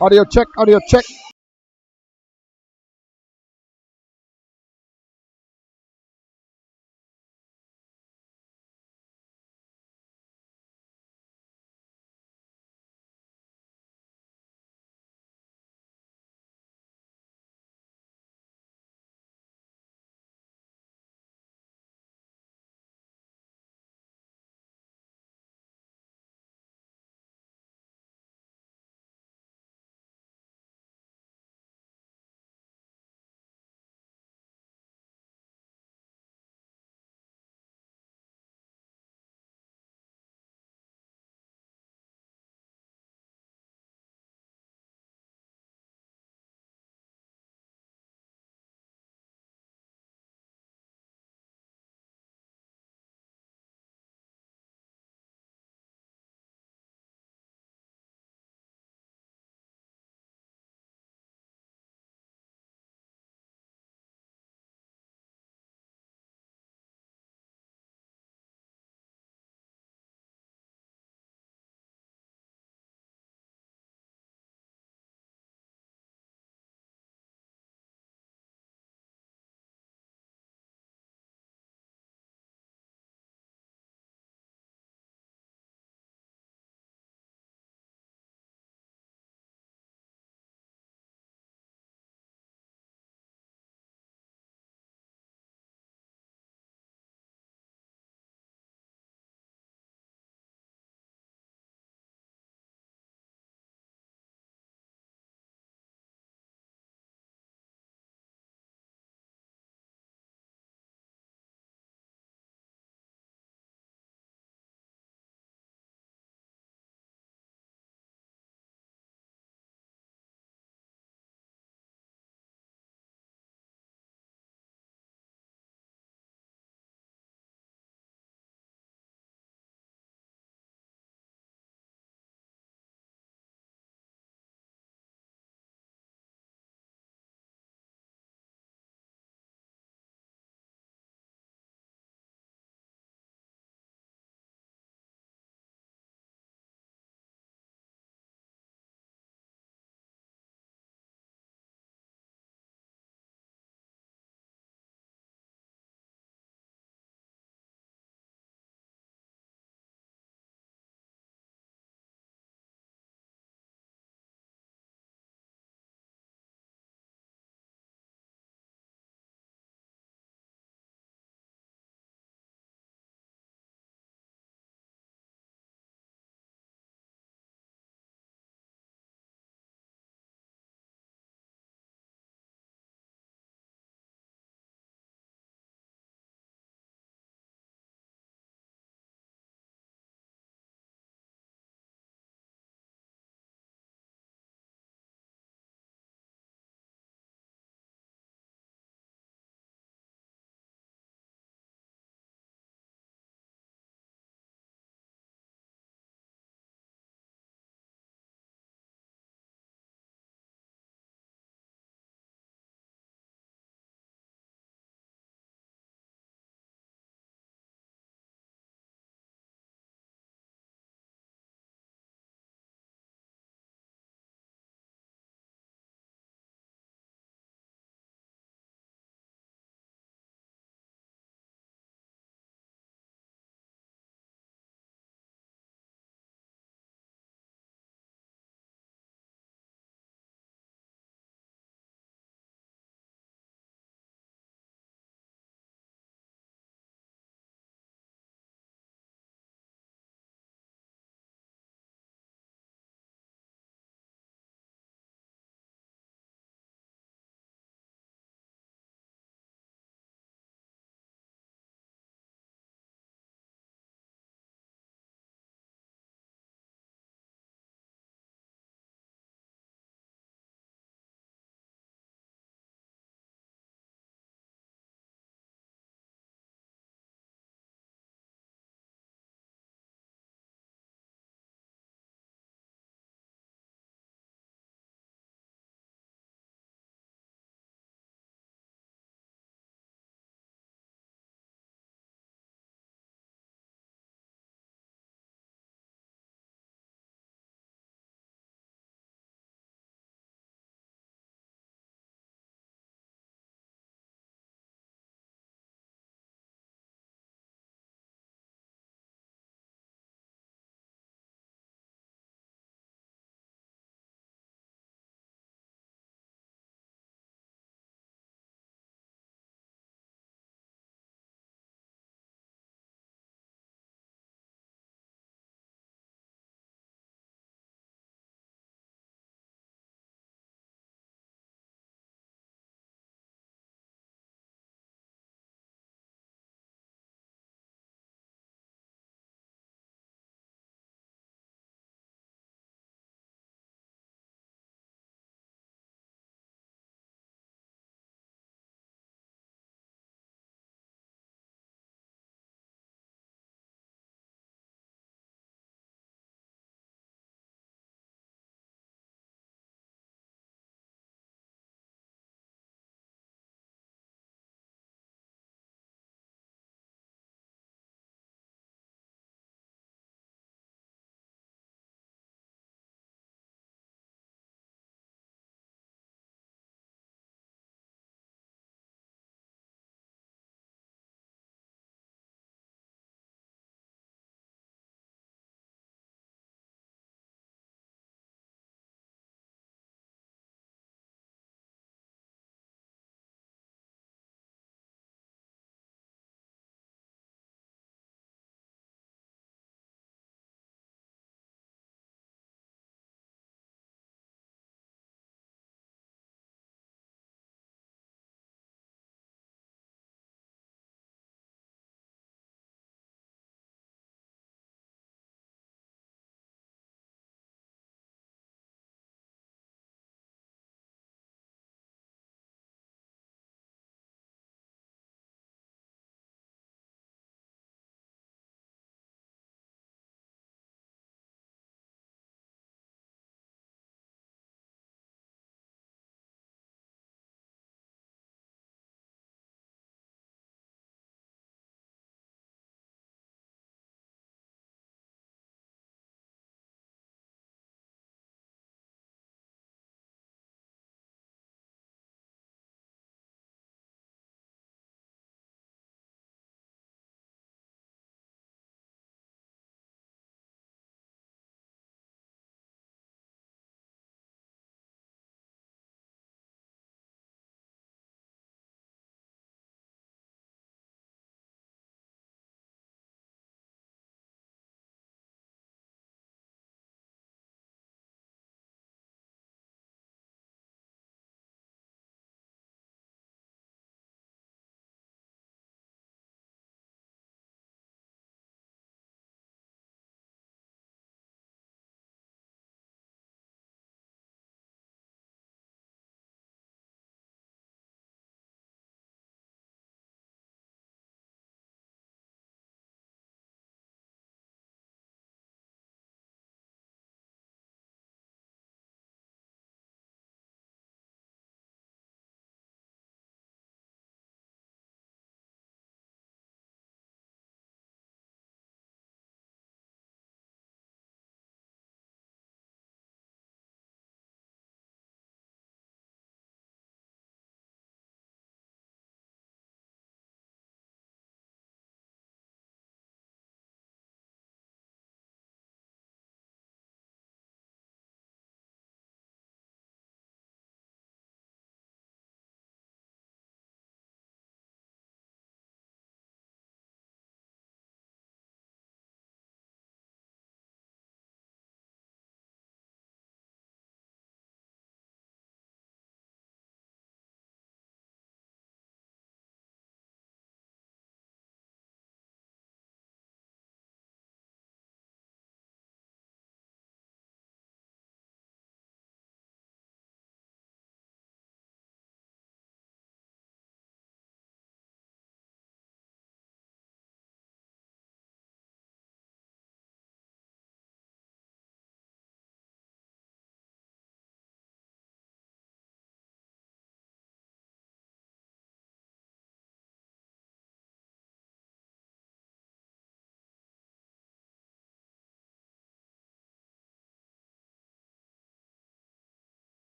Audio check, audio check.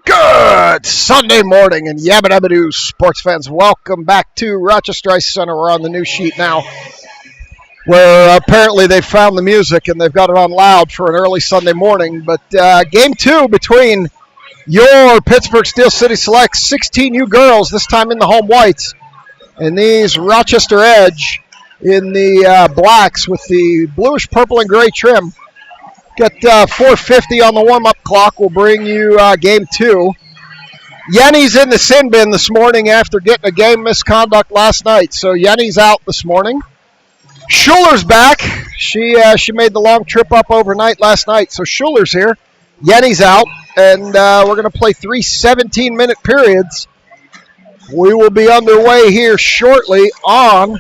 Good Sunday morning and yabba dabba doo, sports fans. Welcome back to Rochester Ice Center. We're on the new sheet now, where apparently they found the music and they've got it on loud for an early Sunday morning. But game two between your Pittsburgh Steel City Select 16U girls, this time in the home whites, and these Rochester Edge in the blacks with the bluish purple and gray trim. Got 4:50 on the warm-up clock. We'll bring you game two. Yenny's in the sin bin this morning after getting a game misconduct last night. So Yenny's out this morning. Schuler's back. She made the long trip up overnight last night. So Schuler's here. Yenny's out. And we're going to play 3 17-minute periods. We will be underway here shortly on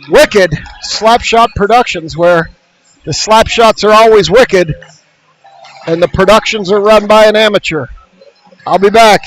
Wicked Slapshot Productions, where the slap shots are always wicked, and the productions are run by an amateur. I'll be back.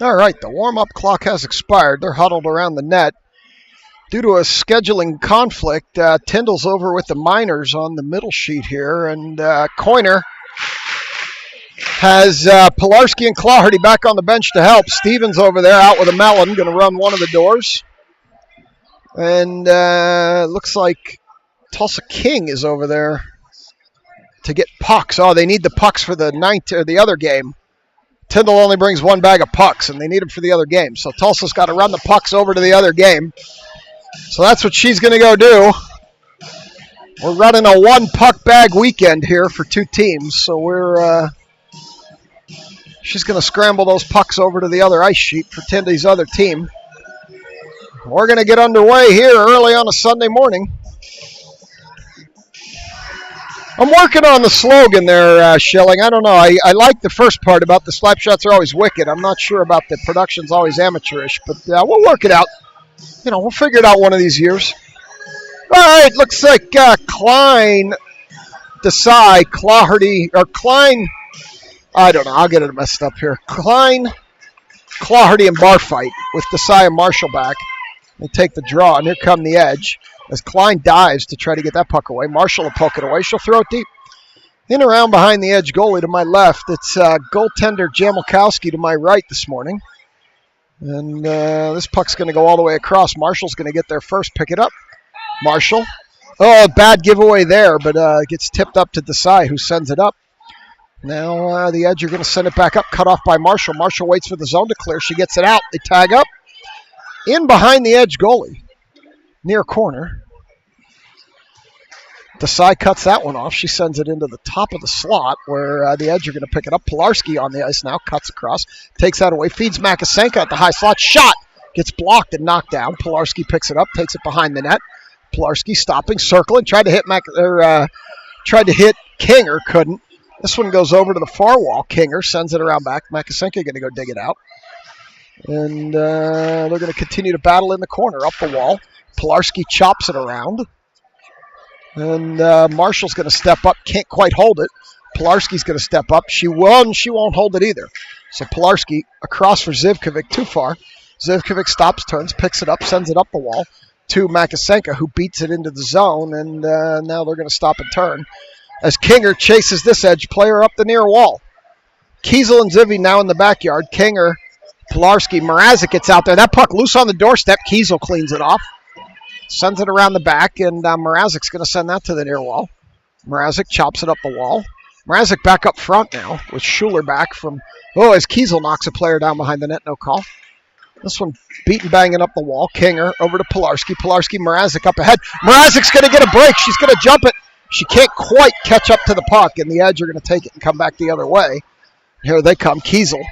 All right, the warm-up clock has expired. They're huddled around the net. Due to a scheduling conflict, Tyndall's over with the Miners on the middle sheet here, and Coiner has Pilarski and Clawhardy back on the bench to help. Stevens over there out with a melon, going to run one of the doors. And looks like Tulsa King is over there to get pucks. Oh, they need the pucks for the other game. Tyndall only brings one bag of pucks, and they need them for the other game. So Tulsa's got to run the pucks over to the other game. So that's what she's going to go do. We're running a one puck bag weekend here for two teams. So she's going to scramble those pucks over to the other ice sheet for Tindy's other team. We're going to get underway here early on a Sunday morning. I'm working on the slogan there, Schilling. I don't know. I like the first part about the slap shots are always wicked. I'm not sure about the production's always amateurish, but we'll work it out. We'll figure it out one of these years. All right, looks like Klein, Desai, Clawhardy, or Klein, I don't know. I'll get it messed up here. Klein, Clawhardy, and Barfight with Desai and Marshall back. They take the draw, and here come the Edge. As Klein dives to try to get that puck away. Marshall will poke it away. She'll throw it deep. In around behind the Edge goalie to my left. It's goaltender Jamilkowski to my right this morning. And this puck's going to go all the way across. Marshall's going to get there first, pick it up. Marshall. Oh, bad giveaway there, but gets tipped up to Desai, who sends it up. Now the Edge are going to send it back up, cut off by Marshall. Marshall waits for the zone to clear. She gets it out. They tag up. In behind the Edge goalie. Near corner. Desai cuts that one off. She sends it into the top of the slot where the Edge are going to pick it up. Pilarski on the ice now. Cuts across. Takes that away. Feeds Makasenka at the high slot. Shot. Gets blocked and knocked down. Pilarski picks it up. Takes it behind the net. Pilarski stopping. Circling. Tried to hit Kinger. Couldn't. This one goes over to the far wall. Kinger sends it around back. Makasenka going to go dig it out. And they're going to continue to battle in the corner. Up the wall. Pilarski chops it around. And Marshall's going to step up. Can't quite hold it. Pilarski's going to step up. She won't hold it either. So Pilarski across for Zivkovic. Too far. Zivkovic stops, turns, picks it up, sends it up the wall to Makasenka, who beats it into the zone. And now they're going to stop and turn as Kinger chases this Edge player up the near wall. Kiesel and Zivy now in the backyard. Kinger, Pilarski, Mrazek gets out there. That puck loose on the doorstep. Kiesel cleans it off. Sends it around the back, and Mrazek's going to send that to the near wall. Mrazek chops it up the wall. Mrazek back up front now with Schuler back from... Oh, as Kiesel knocks a player down behind the net, no call. This one beating, banging up the wall. Kinger over to Pilarski. Pilarski, Mrazek up ahead. Mrazek's going to get a break. She's going to jump it. She can't quite catch up to the puck, and the Edge are going to take it and come back the other way. Here they come. Kiesel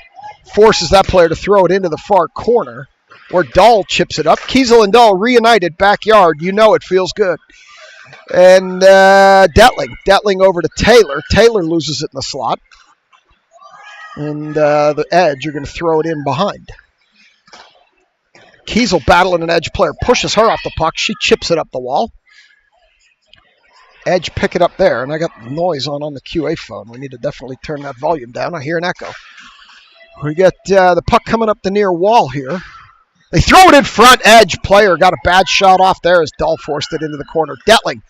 forces that player to throw it into the far corner, where Dahl chips it up. Kiesel and Dahl reunited backyard. You know it feels good. And Detling over to Taylor. Taylor loses it in the slot. And the Edge are going to throw it in behind. Kiesel battling an Edge player. Pushes her off the puck. She chips it up the wall. Edge pick it up there. And I got noise on the QA phone. We need to definitely turn that volume down. I hear an echo. We got the puck coming up the near wall here. They throw it in front. Edge player got a bad shot off there as Dahl forced it into the corner. Detling,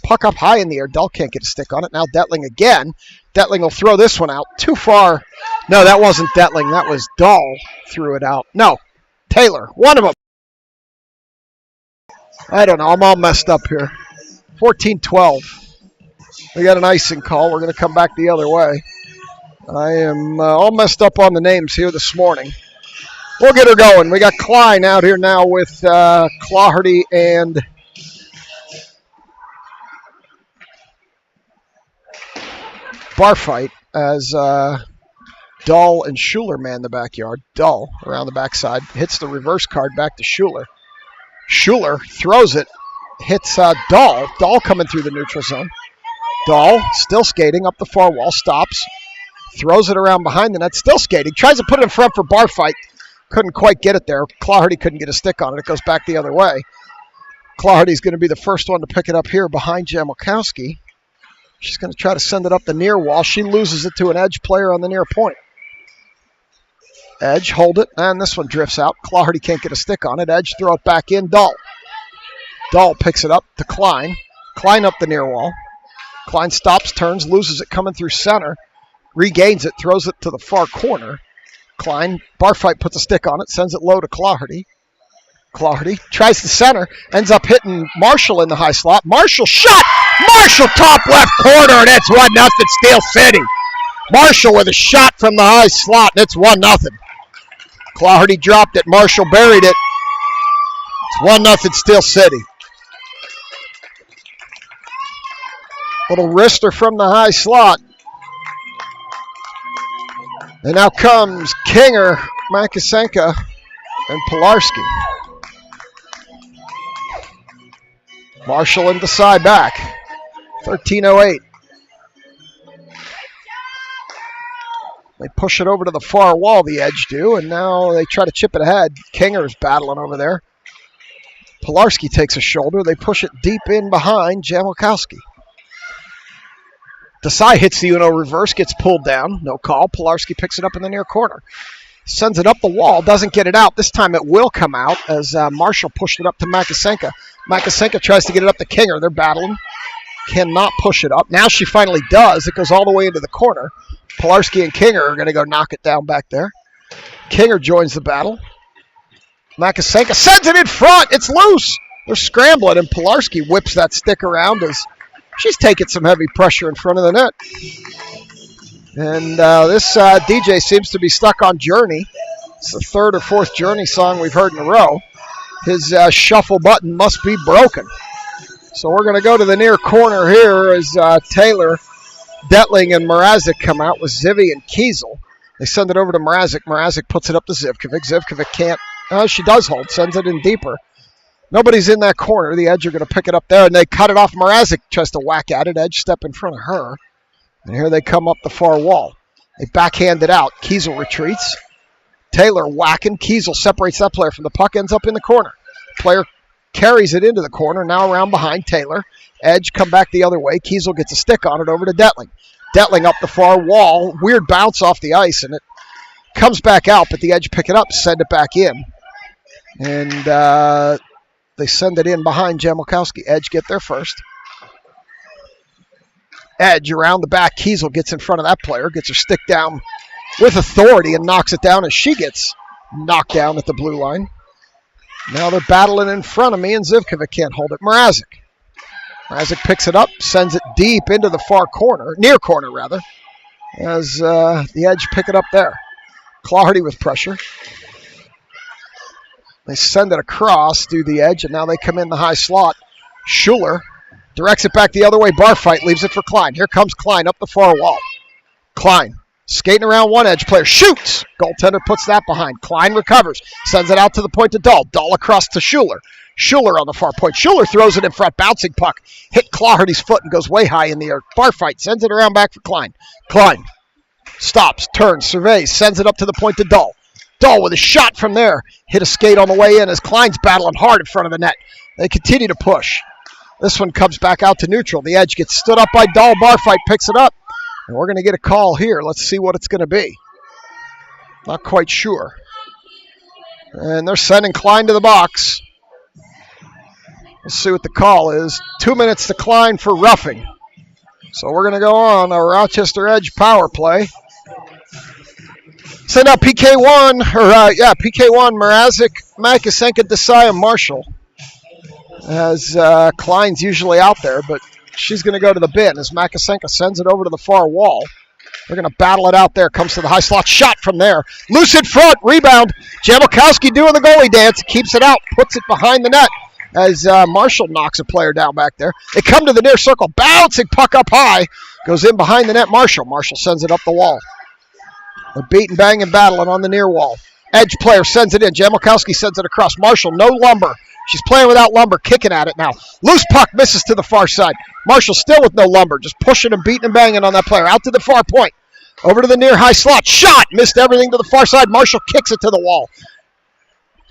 puck up high in the air. Dahl can't get a stick on it. Now Detling again. Detling will throw this one out. Too far. No, that wasn't Detling. That was Dahl threw it out. No, Taylor. One of them. I don't know. I'm all messed up here. 14-12. We got an icing call. We're going to come back the other way. I am all messed up on the names here this morning. We'll get her going. We got Klein out here now with Clawhardy and Barfight as Dahl and Schuler man the backyard. Dahl around the backside hits the reverse card back to Schuler. Schuler throws it, hits Dahl. Dahl coming through the neutral zone. Dahl still skating up the far wall, stops, throws it around behind the net, still skating, tries to put it in front for Barfight. Couldn't quite get it there. Clawhardy couldn't get a stick on it. It goes back the other way. Clawhardy's going to be the first one to pick it up here behind Jamilkowski. She's going to try to send it up the near wall. She loses it to an Edge player on the near point. Edge, hold it, and this one drifts out. Clardy can't get a stick on it. Edge, throw it back in. Dahl picks it up to Klein. Klein up the near wall. Klein stops, turns, loses it coming through center. Regains it, throws it to the far corner. Klein, Barfight puts a stick on it, sends it low to Clardy. Clardy tries to center, ends up hitting Marshall in the high slot. Marshall shot! Marshall top left corner, and it's 1-0 Steel City. Marshall with a shot from the high slot, and it's 1-0. Clardy dropped it, Marshall buried it. It's 1-0 Steel City. Little wrister from the high slot. And now comes Kinger, Makasenka, and Pilarski. Marshall in the side back. 13:08. They push it over to the far wall, the Edge do, and now they try to chip it ahead. Kinger's battling over there. Pilarski takes a shoulder. They push it deep in behind Jamilkowski. Desai hits the Uno reverse, gets pulled down. No call. Pilarski picks it up in the near corner. Sends it up the wall, doesn't get it out. This time it will come out as Marshall pushed it up to Makasenka. Makasenka tries to get it up to Kinger. They're battling. Cannot push it up. Now she finally does. It goes all the way into the corner. Pilarski and Kinger are going to go knock it down back there. Kinger joins the battle. Makasenka sends it in front. It's loose. They're scrambling, and Pilarski whips that stick around as she's taking some heavy pressure in front of the net. And this DJ seems to be stuck on Journey. It's the third or fourth Journey song we've heard in a row. His shuffle button must be broken. So we're going to go to the near corner here as Taylor, Detling, and Mrazek come out with Zivy and Kiesel. They send it over to Mrazek. Mrazek puts it up to Zivkovic. Zivkovic can't. She does hold. Sends it in deeper. Nobody's in that corner. The Edge are going to pick it up there, and they cut it off. Mrazek tries to whack at it. Edge step in front of her. And here they come up the far wall. They backhand it out. Kiesel retreats. Taylor whacking. Kiesel separates that player from the puck, ends up in the corner. Player carries it into the corner, now around behind Taylor. Edge come back the other way. Kiesel gets a stick on it over to Detling. Detling up the far wall. Weird bounce off the ice, and it comes back out, but the Edge pick it up, send it back in. And they send it in behind Jamilkowski. Edge get there first. Edge around the back. Kiesel gets in front of that player, gets her stick down with authority and knocks it down as she gets knocked down at the blue line. Now they're battling in front of me, and Zivkovic can't hold it. Mrazek picks it up, sends it deep into the far corner, near corner rather, as the Edge pick it up there. Clardy with pressure. They send it across through the Edge, and now they come in the high slot. Schuler directs it back the other way. Barfight leaves it for Klein. Here comes Klein up the far wall. Klein skating around one Edge player. Shoots! Goaltender puts that behind. Klein recovers. Sends it out to the point to Dahl. Dahl across to Schuler. Schuler on the far point. Schuler throws it in front. Bouncing puck. Hit Clardy's foot and goes way high in the air. Barfight sends it around back for Klein. Klein stops, turns, surveys, sends it up to the point to Dahl. Dahl with a shot from there. Hit a skate on the way in as Klein's battling hard in front of the net. They continue to push. This one comes back out to neutral. The Edge gets stood up by Dahl. Barfight picks it up. And we're going to get a call here. Let's see what it's going to be. Not quite sure. And they're sending Klein to the box. Let's see what the call is. 2 minutes to Klein for roughing. So we're going to go on a Rochester Edge power play. Send out PK1, PK1, Mrazek, Makasenka, Desai, and Marshall. As Klein's usually out there, but she's going to go to the bin as Makasenka sends it over to the far wall. They're going to battle it out there. Comes to the high slot. Shot from there. Loose in front. Rebound. Jamilkowski doing the goalie dance. Keeps it out. Puts it behind the net as Marshall knocks a player down back there. They come to the near circle. Bouncing puck up high. Goes in behind the net. Marshall sends it up the wall. They're beating, banging, battling on the near wall. Edge player sends it in. Jamilkowski sends it across. Marshall, no lumber. She's playing without lumber, kicking at it now. Loose puck misses to the far side. Marshall still with no lumber, just pushing and beating and banging on that player. Out to the far point. Over to the near high slot. Shot! Missed everything to the far side. Marshall kicks it to the wall.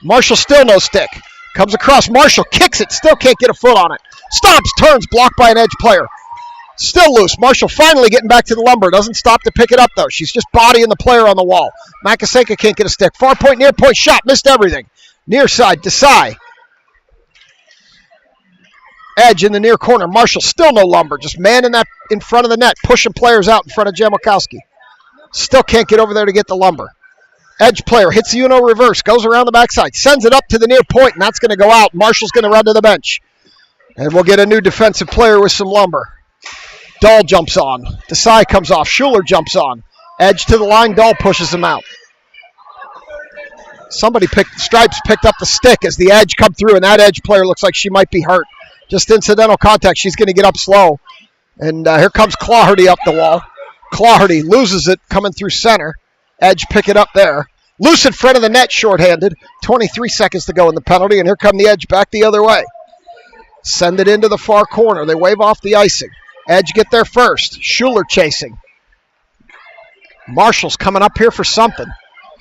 Marshall still no stick. Comes across. Marshall kicks it. Still can't get a foot on it. Stops, turns, blocked by an Edge player. Still loose. Marshall finally getting back to the lumber. Doesn't stop to pick it up, though. She's just bodying the player on the wall. Makasenka can't get a stick. Far point, near point shot. Missed everything. Near side, Desai. Edge in the near corner. Marshall still no lumber. Just manning that in front of the net. Pushing players out in front of Jamalkowski. Still can't get over there to get the lumber. Edge player hits the Uno reverse. Goes around the backside. Sends it up to the near point, and that's going to go out. Marshall's going to run to the bench. And we'll get a new defensive player with some lumber. Dahl jumps on. Desai comes off. Schuler jumps on. Edge to the line. Dahl pushes him out. Stripes picked up the stick as the edge come through, and that edge player looks like she might be hurt. Just incidental contact. She's going to get up slow. And here comes Clawherty up the wall. Clawherty loses it coming through center. Edge pick it up there. Loose in front of the net, shorthanded. 23 seconds to go in the penalty, and here come the Edge back the other way. Send it into the far corner. They wave off the icing. Edge get there first. Schuler chasing. Marshall's coming up here for something.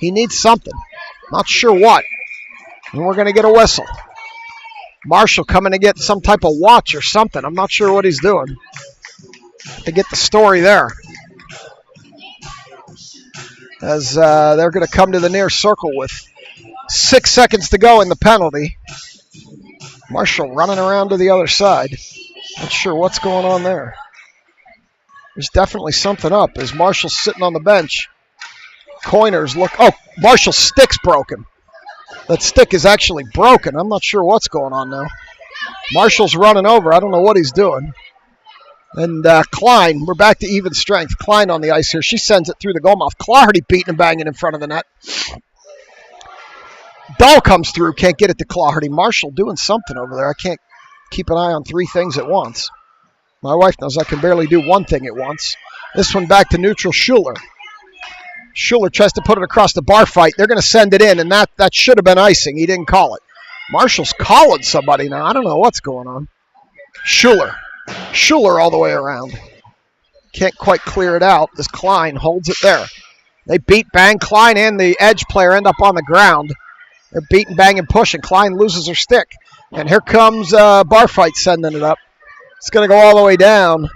He needs something. Not sure what. And we're going to get a whistle. Marshall coming to get some type of watch or something. I'm not sure what he's doing. To get the story there. As they're going to come to the near circle with 6 seconds to go in the penalty. Marshall running around to the other side. Not sure what's going on there. There's definitely something up as Marshall's sitting on the bench. Coiners look. Oh, Marshall's stick's broken. That stick is actually broken. I'm not sure what's going on now. Marshall's running over. I don't know what he's doing. And Klein, we're back to even strength. Klein on the ice here. She sends it through the goal mouth. Clawherty beating and banging in front of the net. Dahl comes through. Can't get it to Clawherty. Marshall doing something over there. I can't keep an eye on three things at once. My wife knows I can barely do one thing at once. This one back to neutral, Schuler. Schuler tries to put it across the bar fight. They're going to send it in, and that should have been icing. He didn't call it. Marshall's calling somebody now. I don't know what's going on. Schuler all the way around. Can't quite clear it out. This Klein holds it there. They beat, bang. Klein and the Edge player end up on the ground. They're beating, banging, pushing. Klein loses her stick. And here comes bar fight sending it up. It's going to go all the way down,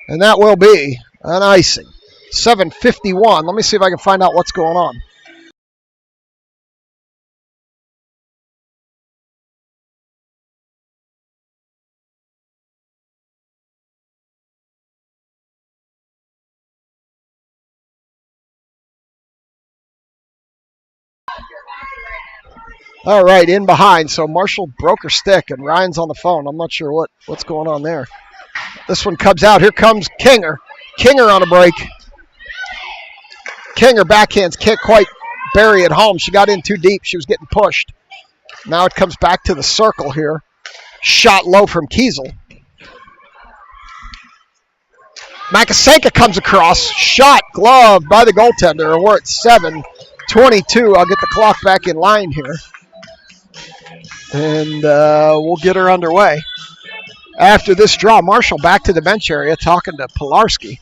and that will be an icing. 7:51. Let me see if I can find out what's going on. All right, in behind. So Marshall broke her stick, and Ryan's on the phone. I'm not sure what's going on there. This one comes out. Here comes Kinger. Kinger on a break. Kinger backhands can't quite bury it home. She got in too deep. She was getting pushed. Now it comes back to the circle here. Shot low from Kiesel. Makasenka comes across. Shot, glove by the goaltender. And we're at 7:22. I'll get the clock back in line here. And we'll get her underway. After this draw, Marshall back to the bench area talking to Pilarski.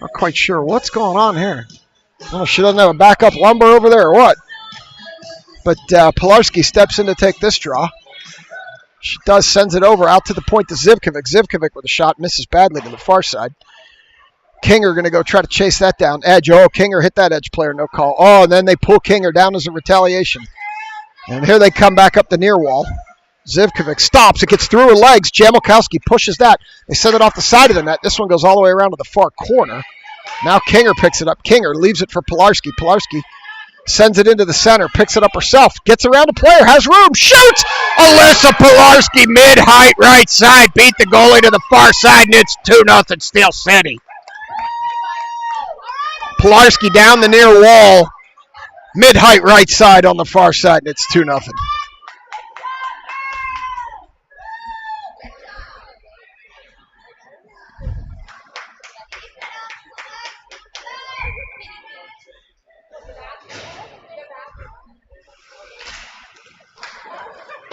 Not quite sure what's going on here. I don't know if she doesn't have a backup lumber over there or what. But Pilarski steps in to take this draw. She does, sends it over out to the point to Zivkovic. Zivkovic with a shot, misses badly to the far side. Kinger going to go try to chase that down. Edge, Kinger hit that Edge player, no call. Oh, and then they pull Kinger down as a retaliation. And here they come back up the near wall. Zivkovic stops. It gets through her legs. Jamalkowski pushes that. They send it off the side of the net. This one goes all the way around to the far corner. Now Kinger picks it up. Kinger leaves it for Pilarski. Pilarski sends it into the center, picks it up herself, gets around a player, has room, shoots! Alyssa Pilarski, mid-height right side, beat the goalie to the far side, and it's 2-0 Steel City. Pilarski down the near wall, mid-height right side on the far side, and it's 2-0.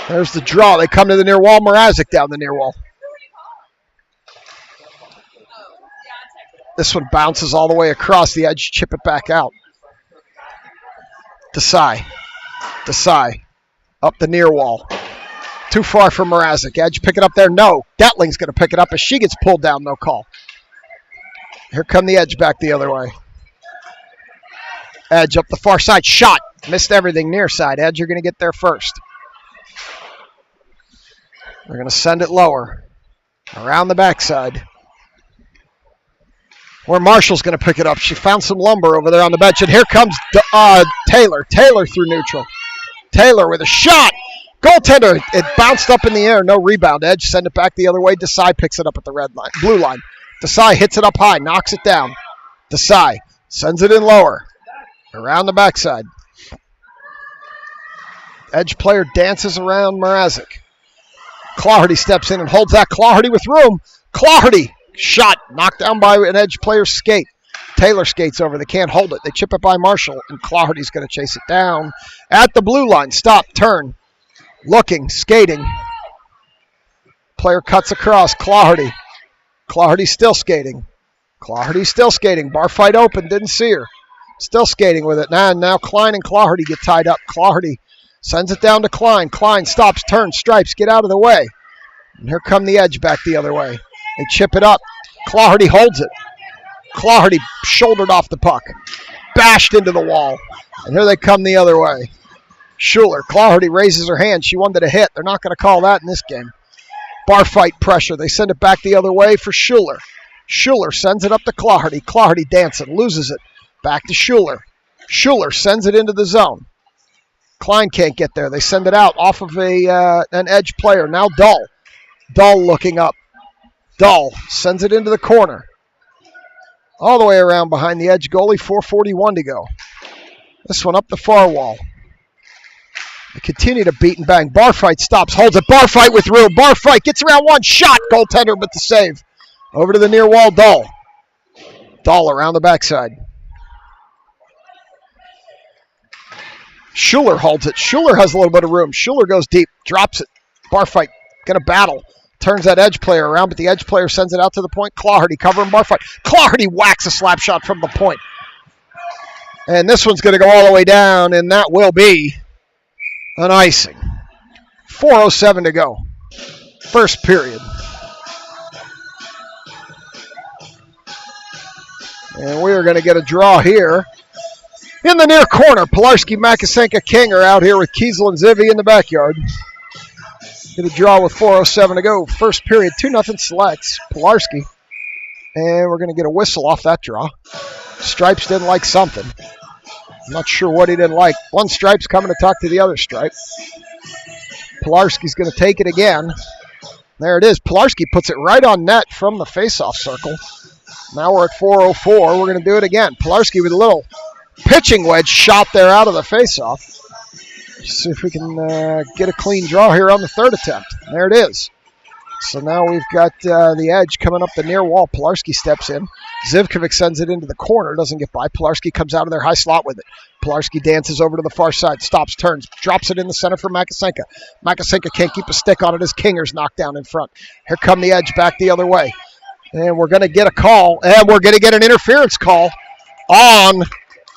There's the draw. They come to the near wall. Mrazek down the near wall. This one bounces all the way across the edge. Chip it back out. Desai. Up the near wall. Too far for Mrazek. Edge pick it up there. No. Detling's going to pick it up as she gets pulled down. No call. Here come the Edge back the other way. Edge up the far side. Shot. Missed everything near side. Edge, you're going to get there first. They're going to send it lower. Around the backside. Where Marshall's going to pick it up. She found some lumber over there on the bench. And here comes Taylor. Taylor through neutral. Taylor with a shot. Goaltender. It bounced up in the air. No rebound. Edge send it back the other way. Desai picks it up at the blue line. Desai hits it up high. Knocks it down. Desai sends it in lower. Around the backside. Edge player dances around Mrazek. Clawhardy steps in and holds that. Clawhardy with room. Clawhardy. Shot. Knocked down by an Edge player's skate. Taylor skates over. They can't hold it. They chip it by Marshall. And Clawhardy's going to chase it down. At the blue line. Stop. Turn. Looking. Skating. Player cuts across. Clawhardy. Clawhardy's still skating. Clawhardy's still skating. Bar fight open. Didn't see her. Still skating with it. Now Klein and Clawhardy get tied up. Clawhardy sends it down to Klein. Klein stops, turns, stripes, get out of the way. And here come the Edge back the other way. They chip it up. Clawhardy holds it. Clawhardy shouldered off the puck. Bashed into the wall. And here they come the other way. Schuler. Clawhardy raises her hand. She wanted a hit. They're not going to call that in this game. Bar fight pressure. They send it back the other way for Schuler. Schuler sends it up to Clawhardy. Clawhardy dancing. Loses it. Back to Schuler. Schuler sends it into the zone. Klein can't get there. They send it out off of an Edge player. Now Dull. Dull looking up. Dull sends it into the corner. All the way around behind the Edge goalie. 4:41 to go. This one up the far wall. They continue to beat and bang. Bar fight stops. Holds it. Bar fight with room. Bar fight gets around one. Shot. Goaltender with the save. Over to the near wall. Dull. Dull around the backside. Schuler holds it. Schuler has a little bit of room. Schuler goes deep. Drops it. Bar fight. Going to battle. Turns that Edge player around, but the Edge player sends it out to the point. Clawhardy covering bar fight. Clawhardy whacks a slap shot from the point. And this one's going to go all the way down, and that will be an icing. 4:07 to go. First period. And we are going to get a draw here. In the near corner, Pilarski, Makasenka, King are out here with Kiesel and Zivy in the backyard. Get a draw with 4:07 to go. First period, 2-0 selects Pilarski. And we're going to get a whistle off that draw. Stripes didn't like something. I'm not sure what he didn't like. One Stripe's coming to talk to the other Stripe. Pilarski's going to take it again. There it is. Pilarski puts it right on net from the faceoff circle. Now we're at 4:04. We're going to do it again. Pilarski with a little pitching wedge shot there out of the faceoff. See if we can get a clean draw here on the third attempt. There it is. So now we've got the Edge coming up the near wall. Pilarski steps in. Zivkovic sends it into the corner. Doesn't get by. Pilarski comes out of their high slot with it. Pilarski dances over to the far side. Stops, turns, drops it in the center for Makasenka. Makasenka can't keep a stick on it as Kinger's knocked down in front. Here come the Edge back the other way. And we're going to get a call. And we're going to get an interference call on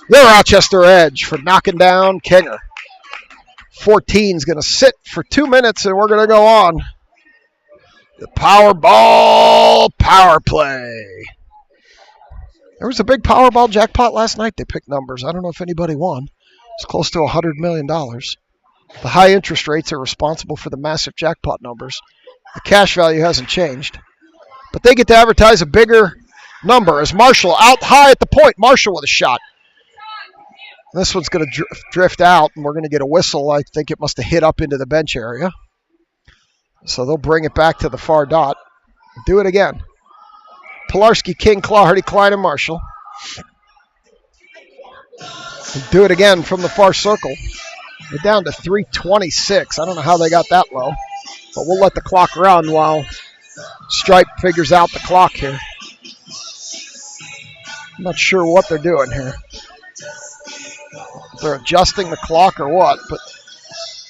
the Rochester Edge for knocking down Kinger. 14's going to sit for 2 minutes, and we're going to go on. The Powerball Power Play. There was a big Powerball jackpot last night. They picked numbers. I don't know if anybody won. It's close to $100 million. The high interest rates are responsible for the massive jackpot numbers. The cash value hasn't changed. But they get to advertise a bigger number as Marshall out high at the point. Marshall with a shot. This one's going to drift out, and we're going to get a whistle. I think it must have hit up into the bench area. So they'll bring it back to the far dot. Do it again. Pilarski, King, Clawhardy, Klein, and Marshall. Do it again from the far circle. We're down to 3:26. I don't know how they got that low, but we'll let the clock run while Stripe figures out the clock here. I'm not sure what they're doing here. If they're adjusting the clock or what, but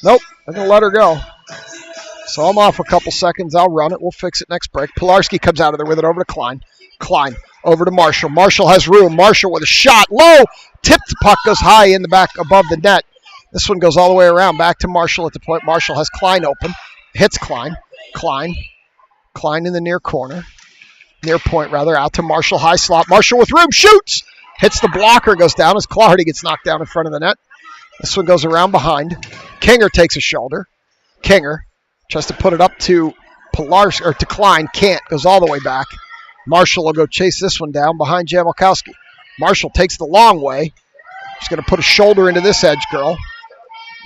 nope, they're going to let her go. So I'm off a couple seconds. I'll run it. We'll fix it next break. Pilarski comes out of there with it over to Klein. Klein over to Marshall. Marshall has room. Marshall with a shot. Low. Tipped puck goes high in the back above the net. This one goes all the way around back to Marshall at the point. Marshall has Klein open. Hits Klein. Klein in the near corner. near point rather, out to Marshall, high slot. Marshall with room, shoots! Hits the blocker, goes down as Clardy gets knocked down in front of the net. This one goes around behind. Kinger takes a shoulder. Kinger tries to put it up to to Klein, can't, goes all the way back. Marshall will go chase this one down behind Jamalkowski. Marshall takes the long way. He's going to put a shoulder into this edge girl.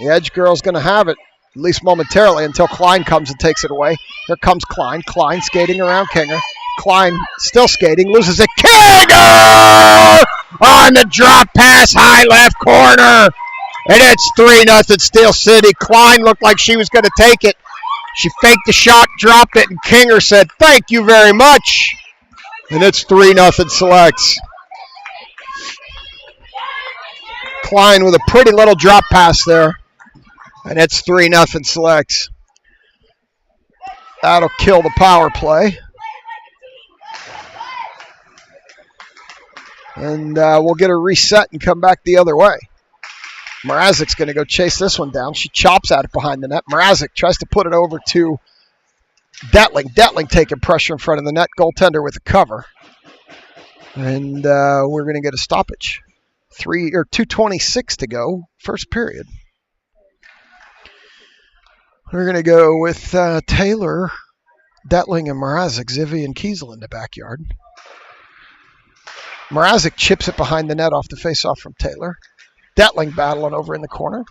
The edge girl's going to have it, at least momentarily, until Klein comes and takes it away. Here comes Klein. Klein skating around Kinger. Klein still skating, loses it. Kinger! On the drop pass, high left corner. And it's 3-0 Steel City. Klein looked like she was going to take it. She faked the shot, dropped it, and Kinger said, "Thank you very much." And it's 3-0 Selects. Klein with a pretty little drop pass there. And it's 3-0 Selects. That'll kill the power play. And we'll get a reset and come back the other way. Mrazek's going to go chase this one down. She chops at it behind the net. Mrazek tries to put it over to Detling. Detling taking pressure in front of the net. Goaltender with a cover. And we're going to get a stoppage. 2:26 to go, first period. We're going to go with Taylor, Detling, and Mrazek, Zivy, and Kiesel in the backyard. Mrazek chips it behind the net off the faceoff from Taylor. Detling battling over in the corner.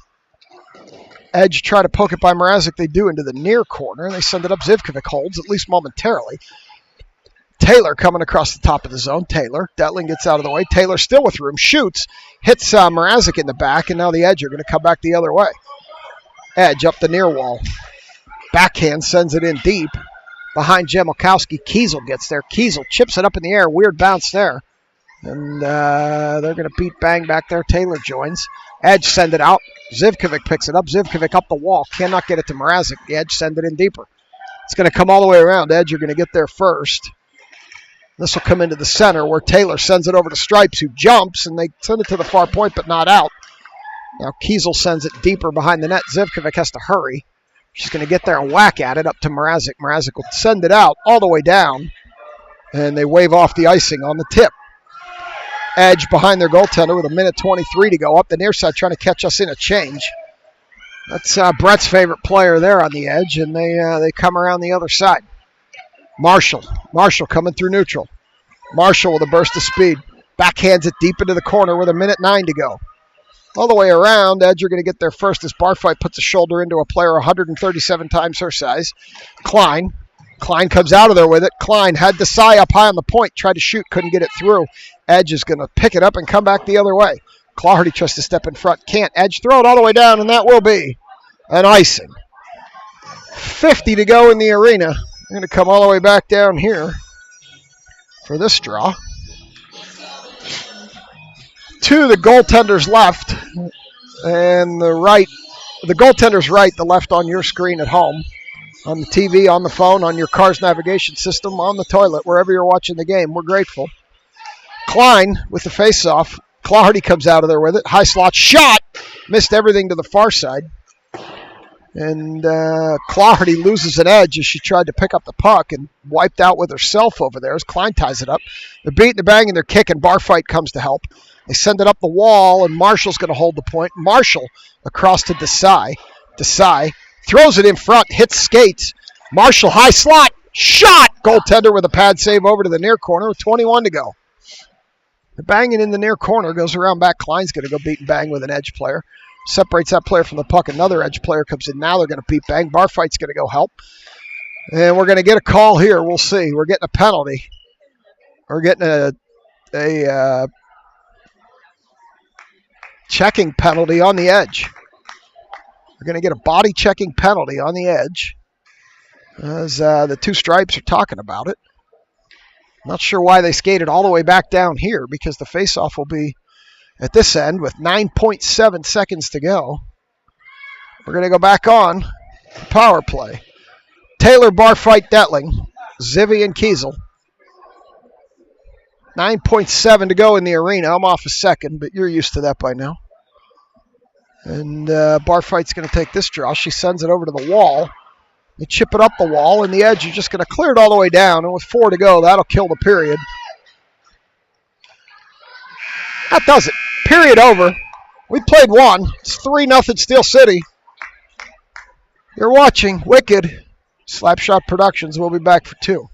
Edge try to poke it by Mrazek. They do into the near corner. They send it up. Zivkovic holds, at least momentarily. Taylor coming across the top of the zone. Taylor. Detling gets out of the way. Taylor still with room. Shoots. Hits Mrazek in the back, and now the Edge are going to come back the other way. Edge up the near wall. Backhand sends it in deep. Behind Jamalkowski. Kiesel gets there. Kiesel chips it up in the air. Weird bounce there. And they're going to beat bang back there. Taylor joins. Edge send it out. Zivkovic picks it up. Zivkovic up the wall. Cannot get it to Mrazek. The Edge send it in deeper. It's going to come all the way around. Edge are going to get there first. This will come into the center where Taylor sends it over to Stripes, who jumps, and they send it to the far point, but not out. Now Kiesel sends it deeper behind the net. Zivkovic has to hurry. She's going to get there and whack at it up to Mrazek. Mrazek will send it out all the way down, and they wave off the icing on the tip. Edge behind their goaltender with 1:23 to go. Up the near side trying to catch us in a change. That's Brett's favorite player there on the Edge, and they come around the other side. Marshall coming through neutral. Marshall with a burst of speed. Backhands it deep into the corner with 1:09 to go. All the way around, Edge are going to get there first as Barfight puts a shoulder into a player 137 times her size. Klein comes out of there with it. Klein had Desai up high on the point, tried to shoot, couldn't get it through. Edge is going to pick it up and come back the other way. Clardy tries to step in front, can't. Edge throw it all the way down, and that will be an icing. 50 to go in the arena. We're going to come all the way back down here for this draw. To the goaltender's left and the right. The goaltender's right, the left on your screen at home. On the TV, on the phone, on your car's navigation system, on the toilet, wherever you're watching the game. We're grateful. Klein with the face-off. Clardy comes out of there with it. High slot shot. Missed everything to the far side. And Clardy loses an edge as she tried to pick up the puck and wiped out with herself over there as Klein ties it up. They're beating the bang and they're kicking. Barfight comes to help. They send it up the wall, and Marshall's going to hold the point. Marshall across to Desai. Desai throws it in front, hits skates. Marshall, high slot, shot! Goaltender with a pad save over to the near corner with 21 to go. The banging in the near corner goes around back. Klein's going to go beat and bang with an Edge player. Separates that player from the puck. Another Edge player comes in. Now they're going to beat bang. Barfight's going to go help. And we're going to get a call here. We'll see. We're getting a penalty. We're getting a checking penalty on the Edge. We're going to get a body checking penalty on the Edge as the two Stripes are talking about it. Not sure why they skated all the way back down here because the faceoff will be at this end with 9.7 seconds to go. We're going to go back on the power play. Taylor, Barfight, Detling, Zivy, and Kiesel. 9.7 to go in the arena. I'm off a second, but you're used to that by now. And Barfight's going to take this draw. She sends it over to the wall. They chip it up the wall, and the Edge is just going to clear it all the way down. And with 4 to go, that'll kill the period. That does it. Period over. We played 1. It's 3-0 Steel City. You're watching Wicked Slapshot Productions. We'll be back for 2.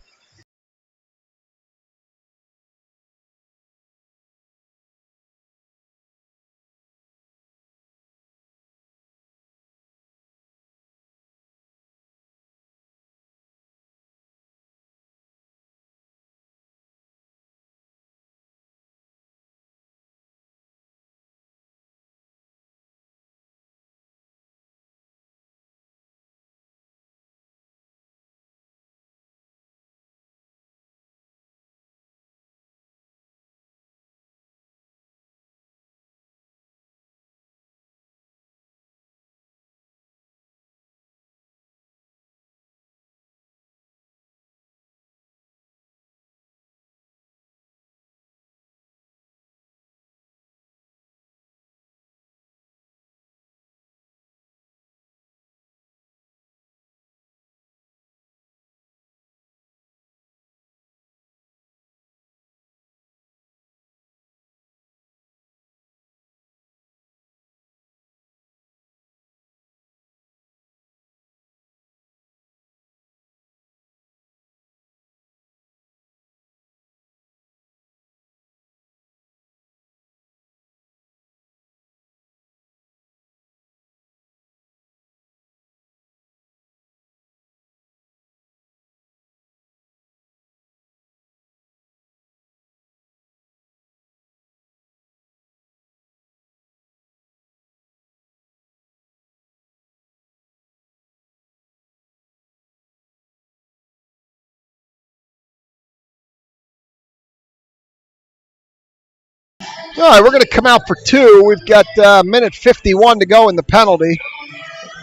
All right, we're going to come out for 2. We've got minute 51 to go in the penalty.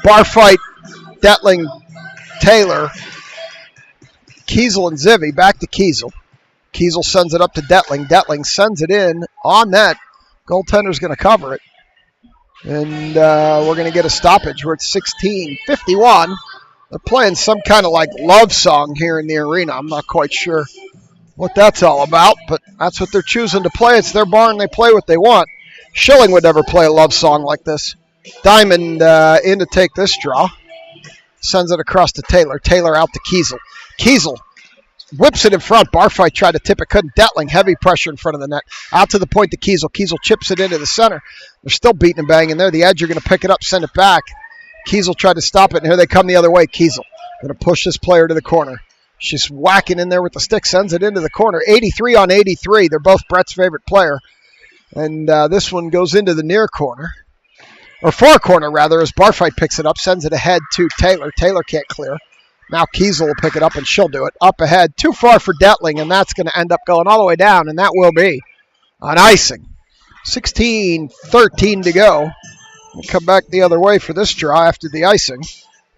Bar fight, Detling, Taylor, Kiesel and Zivy. Back to Kiesel. Kiesel sends it up to Detling. Detling sends it in on net. Goaltender's going to cover it. And we're going to get a stoppage. We're at 16:51. They're playing some kind of like love song here in the arena. I'm not quite sure what that's all about, but that's what they're choosing to play. It's their bar and they play what they want. Schilling would never play a love song like this. Diamond in to take this draw. Sends it across to Taylor. Taylor out to Kiesel. Kiesel whips it in front. Barfight tried to tip it, couldn't. Detling, heavy pressure in front of the net. Out to the point to Kiesel. Kiesel chips it into the center. They're still beating and banging there. The Edge are going to pick it up, send it back. Kiesel tried to stop it, and here they come the other way. Kiesel going to push this player to the corner. She's whacking in there with the stick, sends it into the corner. 83 on 83. They're both Brett's favorite player. And this one goes into the near corner. Or far corner, rather, as Barfight picks it up, sends it ahead to Taylor. Taylor can't clear. Now Kiesel will pick it up, and she'll do it. Up ahead, too far for Detling, and that's going to end up going all the way down, and that will be on icing. 16:13 to go. We'll come back the other way for this draw after the icing.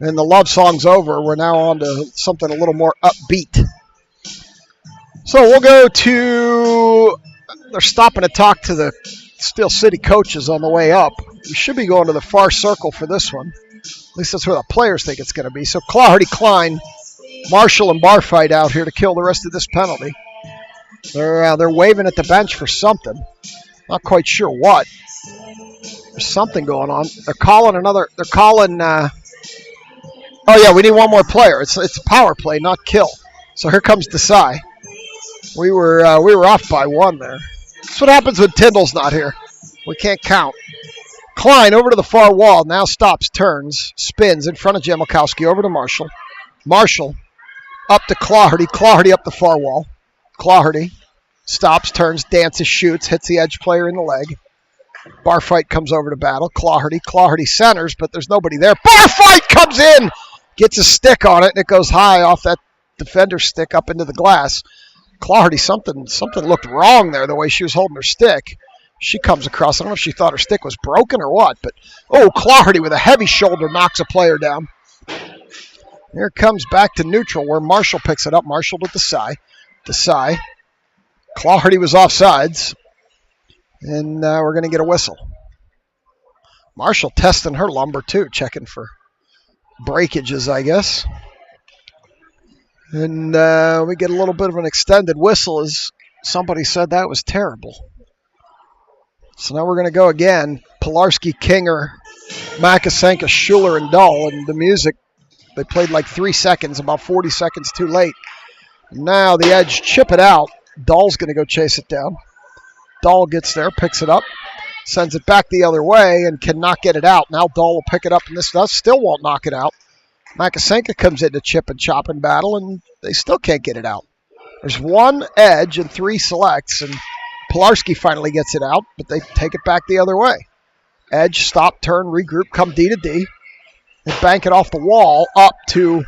And the love song's over. We're now on to something a little more upbeat. So we'll go to... They're stopping to talk to the Steel City coaches on the way up. We should be going to the far circle for this one. At least that's where the players think it's going to be. So Claherty, Klein, Marshall, and Barfight out here to kill the rest of this penalty. They're waving at the bench for something. Not quite sure what. There's something going on. They're calling another... They're calling... Oh, yeah, we need one more player. It's power play, not kill. So here comes Desai. We were off by 1 there. That's what happens when Tyndall's not here. We can't count. Klein over to the far wall. Now stops, turns, spins in front of Jamilkowski. Over to Marshall. Marshall up to Claherty. Claherty up the far wall. Claherty stops, turns, dances, shoots, hits the Edge player in the leg. Barfight comes over to battle. Claherty. Claherty centers, but there's nobody there. Barfight comes in! Gets a stick on it, and it goes high off that defender's stick up into the glass. Claherty, something looked wrong there, the way she was holding her stick. She comes across. I don't know if she thought her stick was broken or what, but, Claherty with a heavy shoulder knocks a player down. Here it comes back to neutral, where Marshall picks it up. Marshall to Desai. Desai. Claherty was offsides, and we're going to get a whistle. Marshall testing her lumber, too, checking for breakages, I guess. And we get a little bit of an extended whistle as somebody said that was terrible. So now we're going to go again. Pilarski, Kinger, Makasenka, Schuler, and Dahl. And the music, they played like 3 seconds, about 40 seconds too late. Now the Edge chip it out. Dahl's going to go chase it down. Dahl gets there, picks it up, sends it back the other way, and cannot get it out. Now Dahl will pick it up, and this still won't knock it out. Makasenka comes in to chip and chop and battle, and they still can't get it out. There's one Edge and 3 selects, and Pilarski finally gets it out, but they take it back the other way. Edge, stop, turn, regroup, come D to D. They bank it off the wall up to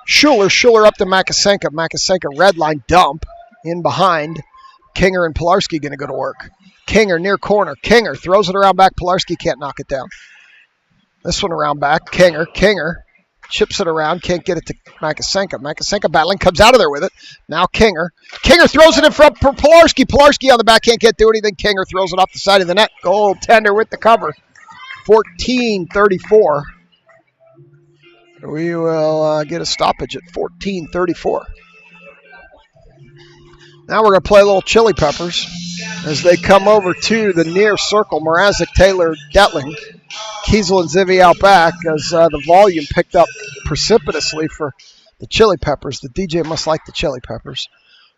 Schuler. Schuler up to Makasenka. Makasenka red line dump in behind. Kinger and Pilarski going to go to work. Kinger near corner. Kinger throws it around back. Pilarski can't knock it down. This one around back. Kinger chips it around. Can't get it to Makasenka. Makasenka battling. Comes out of there with it. Now Kinger. Kinger throws it in front for Pilarski. Pilarski on the back. Can't do anything. Kinger throws it off the side of the net. Goaltender with the cover. 14:34. We will get a stoppage at 14:34. Now we're going to play a little Chili Peppers as they come over to the near circle. Mrazek, Taylor, Detling, Kiesel, and Zivy out back as the volume picked up precipitously for the Chili Peppers. The DJ must like the Chili Peppers.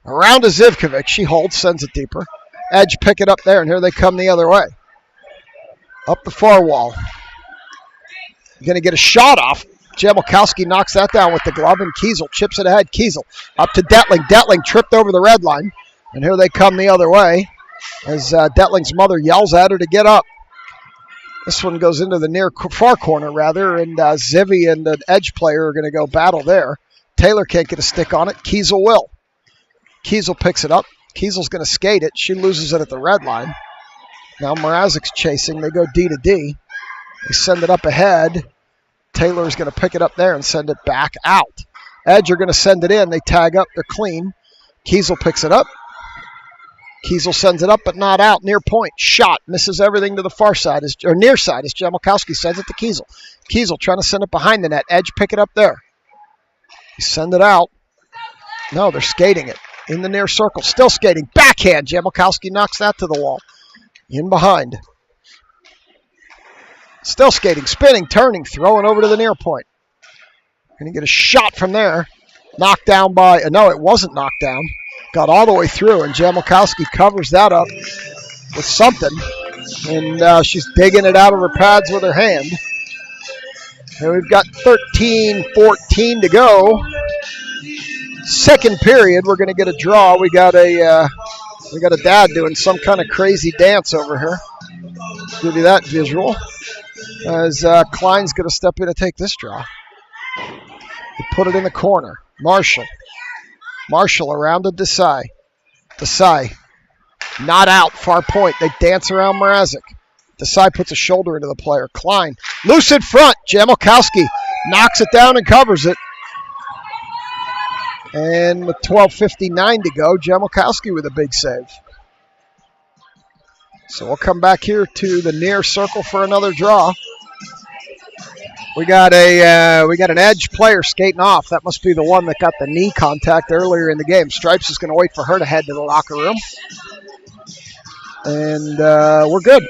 Around to Zivkovic. She holds, sends it deeper. Edge pick it up there, and here they come the other way. Up the far wall. Going to get a shot off. Jamelkowski knocks that down with the glove, and Kiesel chips it ahead. Kiesel up to Detling. Detling tripped over the red line, and here they come the other way as Detling's mother yells at her to get up. This one goes into the far corner, and Zivy and the Edge player are going to go battle there. Taylor can't get a stick on it. Kiesel will. Kiesel picks it up. Kiesel's going to skate it. She loses it at the red line. Now Mrazek's chasing. They go D to D. They send it up ahead. Taylor's going to pick it up there and send it back out. Edge are going to send it in. They tag up. They're clean. Kiesel picks it up. Kiesel sends it up, but not out. Near point. Shot. Misses everything to the far side, or near side, as Jamelkowski sends it to Kiesel. Kiesel trying to send it behind the net. Edge pick it up there. They send it out. No, they're skating it in the near circle. Still skating. Backhand. Jamelkowski knocks that to the wall. In behind. Still skating, spinning, turning, throwing over to the near point. Going to get a shot from there. Knocked down by, no, it wasn't knocked down. Got all the way through, and Jamelkowski covers that up with something. And she's digging it out of her pads with her hand. And we've got 13:14 to go. Second period, we're going to get a draw. We got a dad doing some kind of crazy dance over here. Give you that visual. As Klein's going to step in and take this draw. They put it in the corner. Marshall around to Desai. Desai not out, far point. They dance around Mrazek. Desai puts a shoulder into the player. Klein loose in front. Jamelkowski knocks it down and covers it. And with 12:59 to go, Jamelkowski with a big save. So we'll come back here to the near circle for another draw. We got an Edge player skating off. That must be the one that got the knee contact earlier in the game. Stripes is going to wait for her to head to the locker room. And we're good.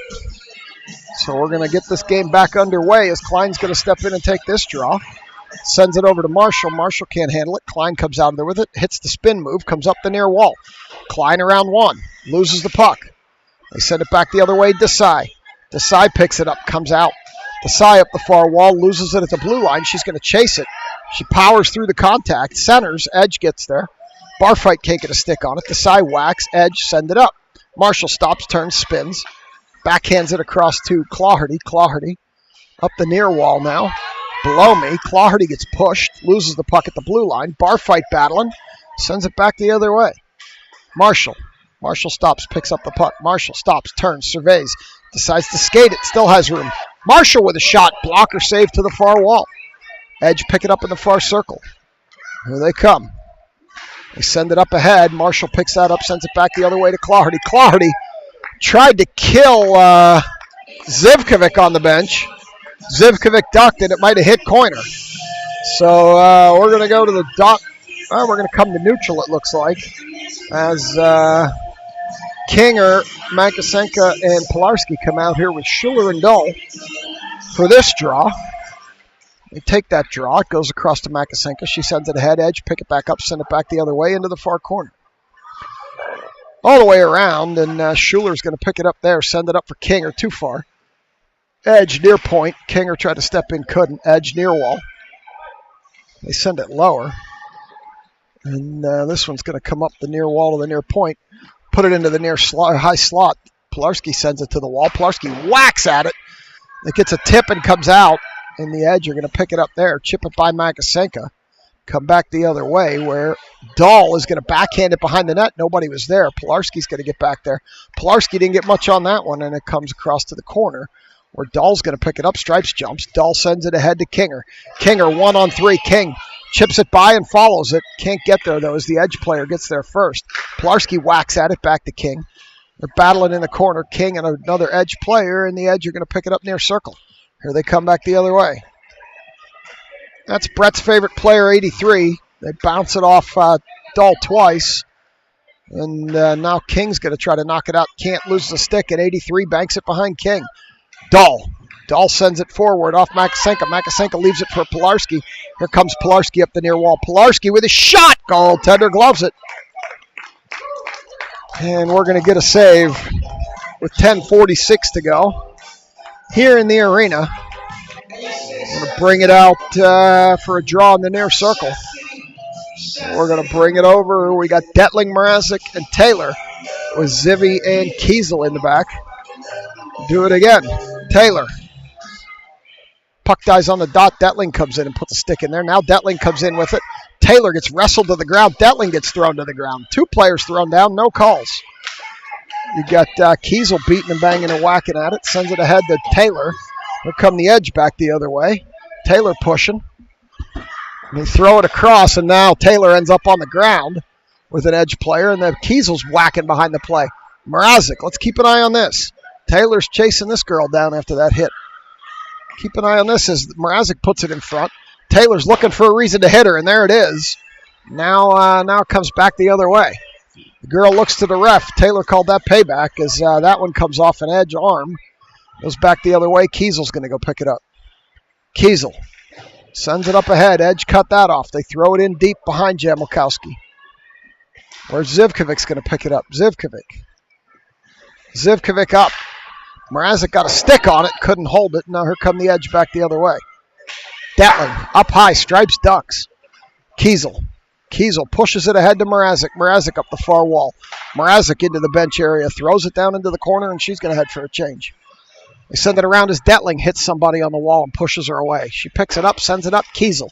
So we're going to get this game back underway as Klein's going to step in and take this draw. Sends it over to Marshall. Marshall can't handle it. Klein comes out of there with it. Hits the spin move. Comes up the near wall. Klein around one. Loses the puck. They send it back the other way. Desai. Desai picks it up. Comes out. Desai up the far wall. Loses it at the blue line. She's going to chase it. She powers through the contact. Centers. Edge gets there. Barfight can't get a stick on it. Desai whacks. Edge send it up. Marshall stops, turns, spins. Backhands it across to Clawherty. Clawherty up the near wall now. Below me. Clawherty gets pushed. Loses the puck at the blue line. Barfight battling. Sends it back the other way. Marshall stops, picks up the puck. Marshall stops, turns, surveys. Decides to skate it. Still has room. Marshall with a shot. Blocker save to the far wall. Edge pick it up in the far circle. Here they come. They send it up ahead. Marshall picks that up, sends it back the other way to Clawherty. Clawherty tried to kill Zivkovic on the bench. Zivkovic ducked, and it might have hit Coiner. So we're going to go to the We're going to come to neutral, it looks like, as Kinger, Makasenka, and Pilarski come out here with Schuler and Dull for this draw. They take that draw. It goes across to Makasenka. She sends it ahead, edge, pick it back up, send it back the other way into the far corner. All the way around, and Schuler's going to pick it up there, send it up for Kinger, too far. Edge, near point. Kinger tried to step in, couldn't. Edge, near wall. They send it lower. And this one's going to come up the near wall to the near point. Put it into the near high slot. Pilarski sends it to the wall. Pilarski whacks at it. It gets a tip and comes out. And the edge are going to pick it up there. Chip it by Makasenka. Come back the other way where Dahl is going to backhand it behind the net. Nobody was there. Pilarski's going to get back there. Pilarski didn't get much on that one, and it comes across to the corner where Dahl's going to pick it up. Stripes jumps. Dahl sends it ahead to Kinger. Kinger 1-on-3. King chips it by and follows it. Can't get there, though, as the edge player gets there first. Pilarski whacks at it back to King. They're battling in the corner. King and another edge player, and the edge are going to pick it up near circle. Here they come back the other way. That's Brett's favorite player, 83. They bounce it off Dahl twice. And now King's going to try to knock it out. Can't lose the stick, and 83 banks it behind King. Dahl sends it forward off Makasenka. Makasenka leaves it for Pilarski. Here comes Pilarski up the near wall. Pilarski with a shot. Goaltender gloves it. And we're going to get a save with 10:46 to go here in the arena. We're going to bring it out for a draw in the near circle. We're going to bring it over. We got Detling, Mrazek, and Taylor with Zivy and Kiesel in the back. Do it again. Taylor. Puck dies on the dot. Detling comes in and puts a stick in there. Now Detling comes in with it. Taylor gets wrestled to the ground. Detling gets thrown to the ground. 2 players thrown down. No calls. You got Kiesel beating and banging and whacking at it. Sends it ahead to Taylor. Here come the edge back the other way. Taylor pushing. And they throw it across, and now Taylor ends up on the ground with an edge player, and then Kiesel's whacking behind the play. Mrazek, let's keep an eye on this. Taylor's chasing this girl down after that hit. Keep an eye on this as Mrazek puts it in front. Taylor's looking for a reason to hit her, and there it is. Now it comes back the other way. The girl looks to the ref. Taylor called that payback as that one comes off an edge arm. Goes back the other way. Kiesel's going to go pick it up. Kiesel sends it up ahead. Edge cut that off. They throw it in deep behind Jamilkowski. Where's Zivkovic's going to pick it up? Zivkovic up. Mrazek got a stick on it. Couldn't hold it. Now here come the edge back the other way. Detling up high. Stripes ducks. Kiesel pushes it ahead to Mrazek. Mrazek up the far wall. Mrazek into the bench area. Throws it down into the corner, and she's going to head for a change. They send it around as Detling hits somebody on the wall and pushes her away. She picks it up, sends it up. Kiesel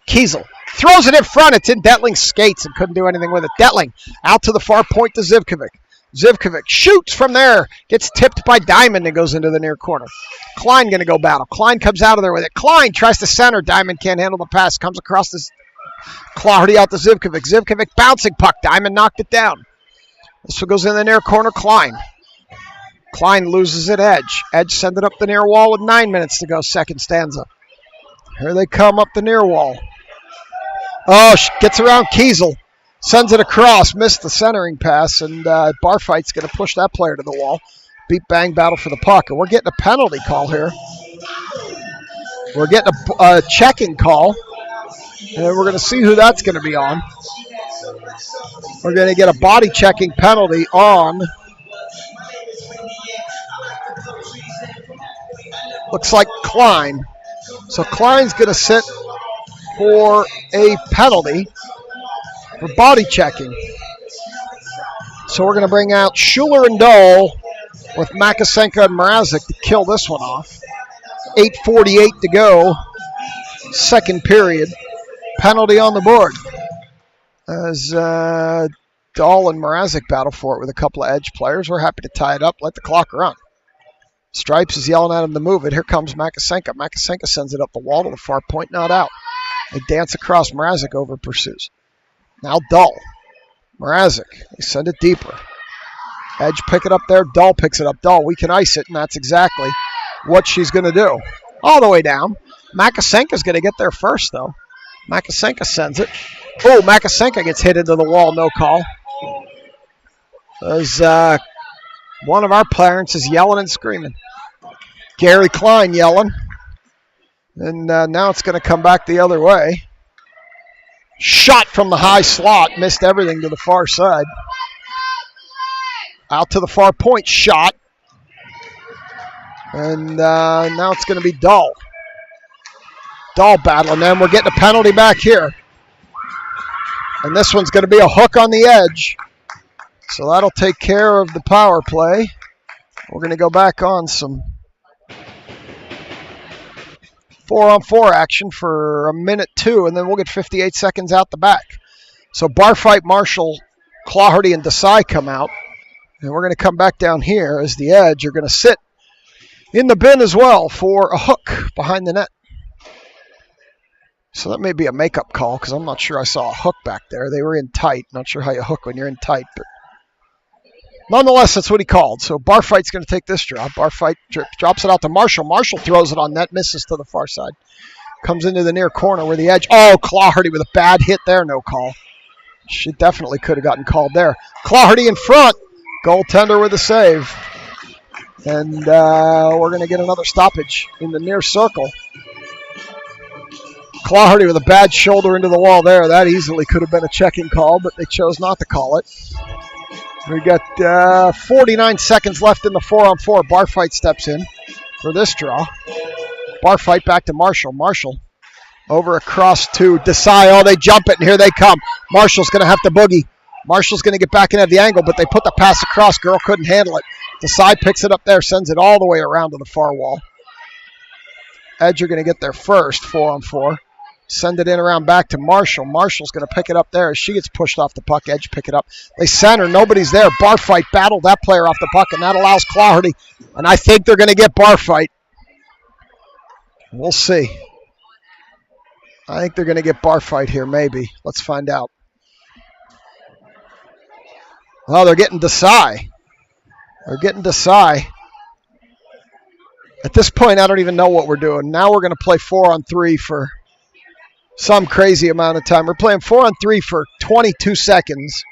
throws it in front. It's in Detling's skates and couldn't do anything with it. Detling out to the far point to Zivkovic. Zivkovic shoots from there. Gets tipped by Diamond and goes into the near corner. Klein going to go battle. Klein comes out of there with it. Klein tries to center. Diamond can't handle the pass. Comes across this Clardy out to Zivkovic. Zivkovic bouncing puck. Diamond knocked it down. This one goes in the near corner. Klein loses it. Edge send it up the near wall with 9 minutes to go. Second stanza. Here they come up the near wall. Oh, gets around Kiesel. Sends it across. Missed the centering pass. And Barfight's going to push that player to the wall. Beat bang battle for the puck. And we're getting a penalty call here. We're getting a checking call. And we're going to see who that's going to be on. We're going to get a body checking penalty on. Looks like Klein. So Klein's going to sit for a penalty for body checking. So we're going to bring out Schuler and Dole with Makasenka and Mrazek to kill this one off. 8:48 to go. Second period. Penalty on the board. As Dahl and Mrazek battle for it with a couple of edge players. We're happy to tie it up, let the clock run. Stripes is yelling at him to move it. Here comes Makasenka. Makasenka sends it up the wall to the far point, not out. They dance across. Mrazek over pursues. Now Dahl. Mrazek. They send it deeper. Edge pick it up there. Dahl picks it up. Dahl, we can ice it, and that's exactly what she's going to do. All the way down. Makasenka's going to get there first, though. Makasenka sends it. Oh, Makasenka gets hit into the wall, no call. As one of our parents is yelling and screaming. Gary Klein yelling. And now it's going to come back the other way. Shot from the high slot. Missed everything to the far side. Out to the far point. Shot. And now it's going to be Dahl. Dahl battling them. We're getting a penalty back here. And this one's going to be a hook on the edge. So that'll take care of the power play. We're going to go back on some 4-on-4 action for a minute 2, and then we'll get 58 seconds out the back. So Barfight, Marshall, Claherty, and Desai come out. And we're going to come back down here as the edge are going to sit in the bin as well for a hook behind the net. So that may be a makeup call because I'm not sure I saw a hook back there. They were in tight. Not sure how you hook when you're in tight, but nonetheless, that's what he called. So Barfight's going to take this drop. Barfight drops it out to Marshall. Marshall throws it on net, misses to the far side. Comes into the near corner where the edge. Oh, Claherty with a bad hit there, no call. She definitely could have gotten called there. Claherty in front. Goaltender with a save. And we're going to get another stoppage in the near circle. Claherty with a bad shoulder into the wall there. That easily could have been a checking call, but they chose not to call it. We got 49 seconds left in the 4-on-4. Barfight steps in for this draw. Barfight back to Marshall. Marshall over across to Desai. Oh, they jump it, and here they come. Marshall's going to have to boogie. Marshall's going to get back and have the angle, but they put the pass across. Girl couldn't handle it. Desai picks it up there, sends it all the way around to the far wall. Edge are going to get there first, 4-on-4. Send it in around back to Marshall. Marshall's going to pick it up there as she gets pushed off the puck. Edge pick it up. They center. Nobody's there. Barfight battled that player off the puck, and that allows Claherty. And I think they're going to get Barfight. We'll see. I think they're going to get Barfight here, maybe. Let's find out. Oh, they're getting Desai. They're getting Desai. At this point, I don't even know what we're doing. Now we're going to play 4-on-3 for some crazy amount of time. We're playing 4-on-3 for 22 seconds.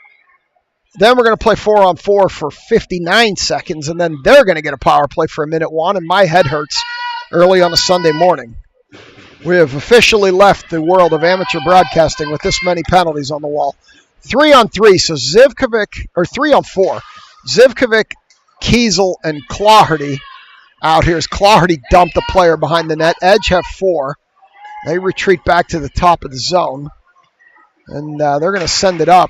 Then we're going to play 4-on-4 for 59 seconds, and then they're going to get a power play for a minute 1, and my head hurts early on a Sunday morning. We have officially left the world of amateur broadcasting with this many penalties on the wall. 3-on-3, so Zivkovic, or 3-on-4. Zivkovic, Kiesel, and Claherty out here as Claherty dumped the player behind the net. Edge have 4. They retreat back to the top of the zone, and they're going to send it up.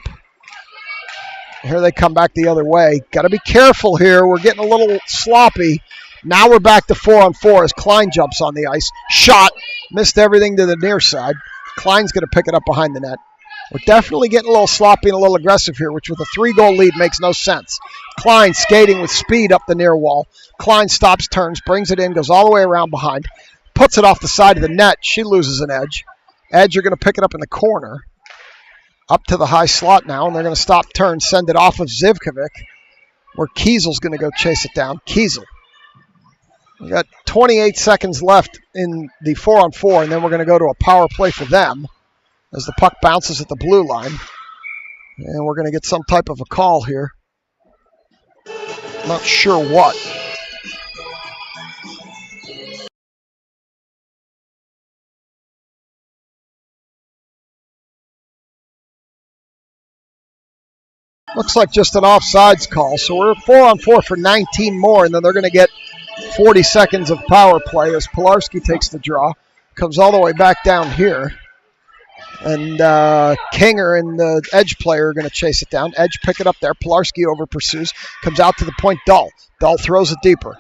Here they come back the other way. Got to be careful here. We're getting a little sloppy. Now we're back to 4-on-4 as Klein jumps on the ice. Shot. Missed everything to the near side. Klein's going to pick it up behind the net. We're definitely getting a little sloppy and a little aggressive here, which with a 3-goal lead makes no sense. Klein skating with speed up the near wall. Klein stops, turns, brings it in, goes all the way around behind. Puts it off the side of the net. She loses an edge. Edge are going to pick it up in the corner. Up to the high slot now, and they're going to stop, turn, send it off of Zivkovic, where Kiesel's going to go chase it down. Kiesel. We got 28 seconds left in the 4-on-4, and then we're going to go to a power play for them as the puck bounces at the blue line. And we're going to get some type of a call here. Not sure what. Looks like just an offsides call. So we're 4-on-4 for 19 more, and then they're going to get 40 seconds of power play as Pilarski takes the draw. Comes all the way back down here. And Kinger and the Edge player are going to chase it down. Edge pick it up there. Pilarski over pursues. Comes out to the point. Dahl. Dahl throws it deeper.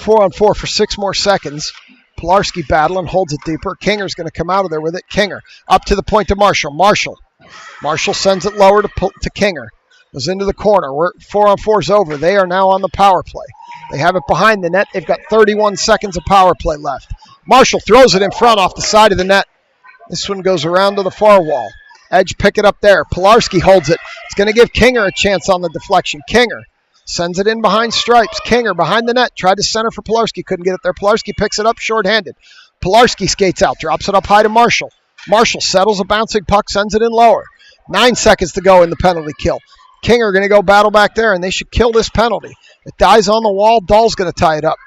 4-on-4 for 6 more seconds. Pilarski battling, holds it deeper. Kinger's going to come out of there with it. Kinger up to the point to Marshall. Marshall sends it lower to Kinger. Goes into the corner. 4-on-4's over. They are now on the power play. They have it behind the net. They've got 31 seconds of power play left. Marshall throws it in front off the side of the net. This one goes around to the far wall. Edge pick it up there. Pilarski holds it. It's going to give Kinger a chance on the deflection. Kinger sends it in behind stripes. Kinger behind the net. Tried to center for Pilarski. Couldn't get it there. Pilarski picks it up shorthanded. Pilarski skates out. Drops it up high to Marshall. Marshall settles a bouncing puck, sends it in lower. 9 seconds to go in the penalty kill. King are going to go battle back there, and they should kill this penalty. It dies on the wall. Dahl's going to tie it up.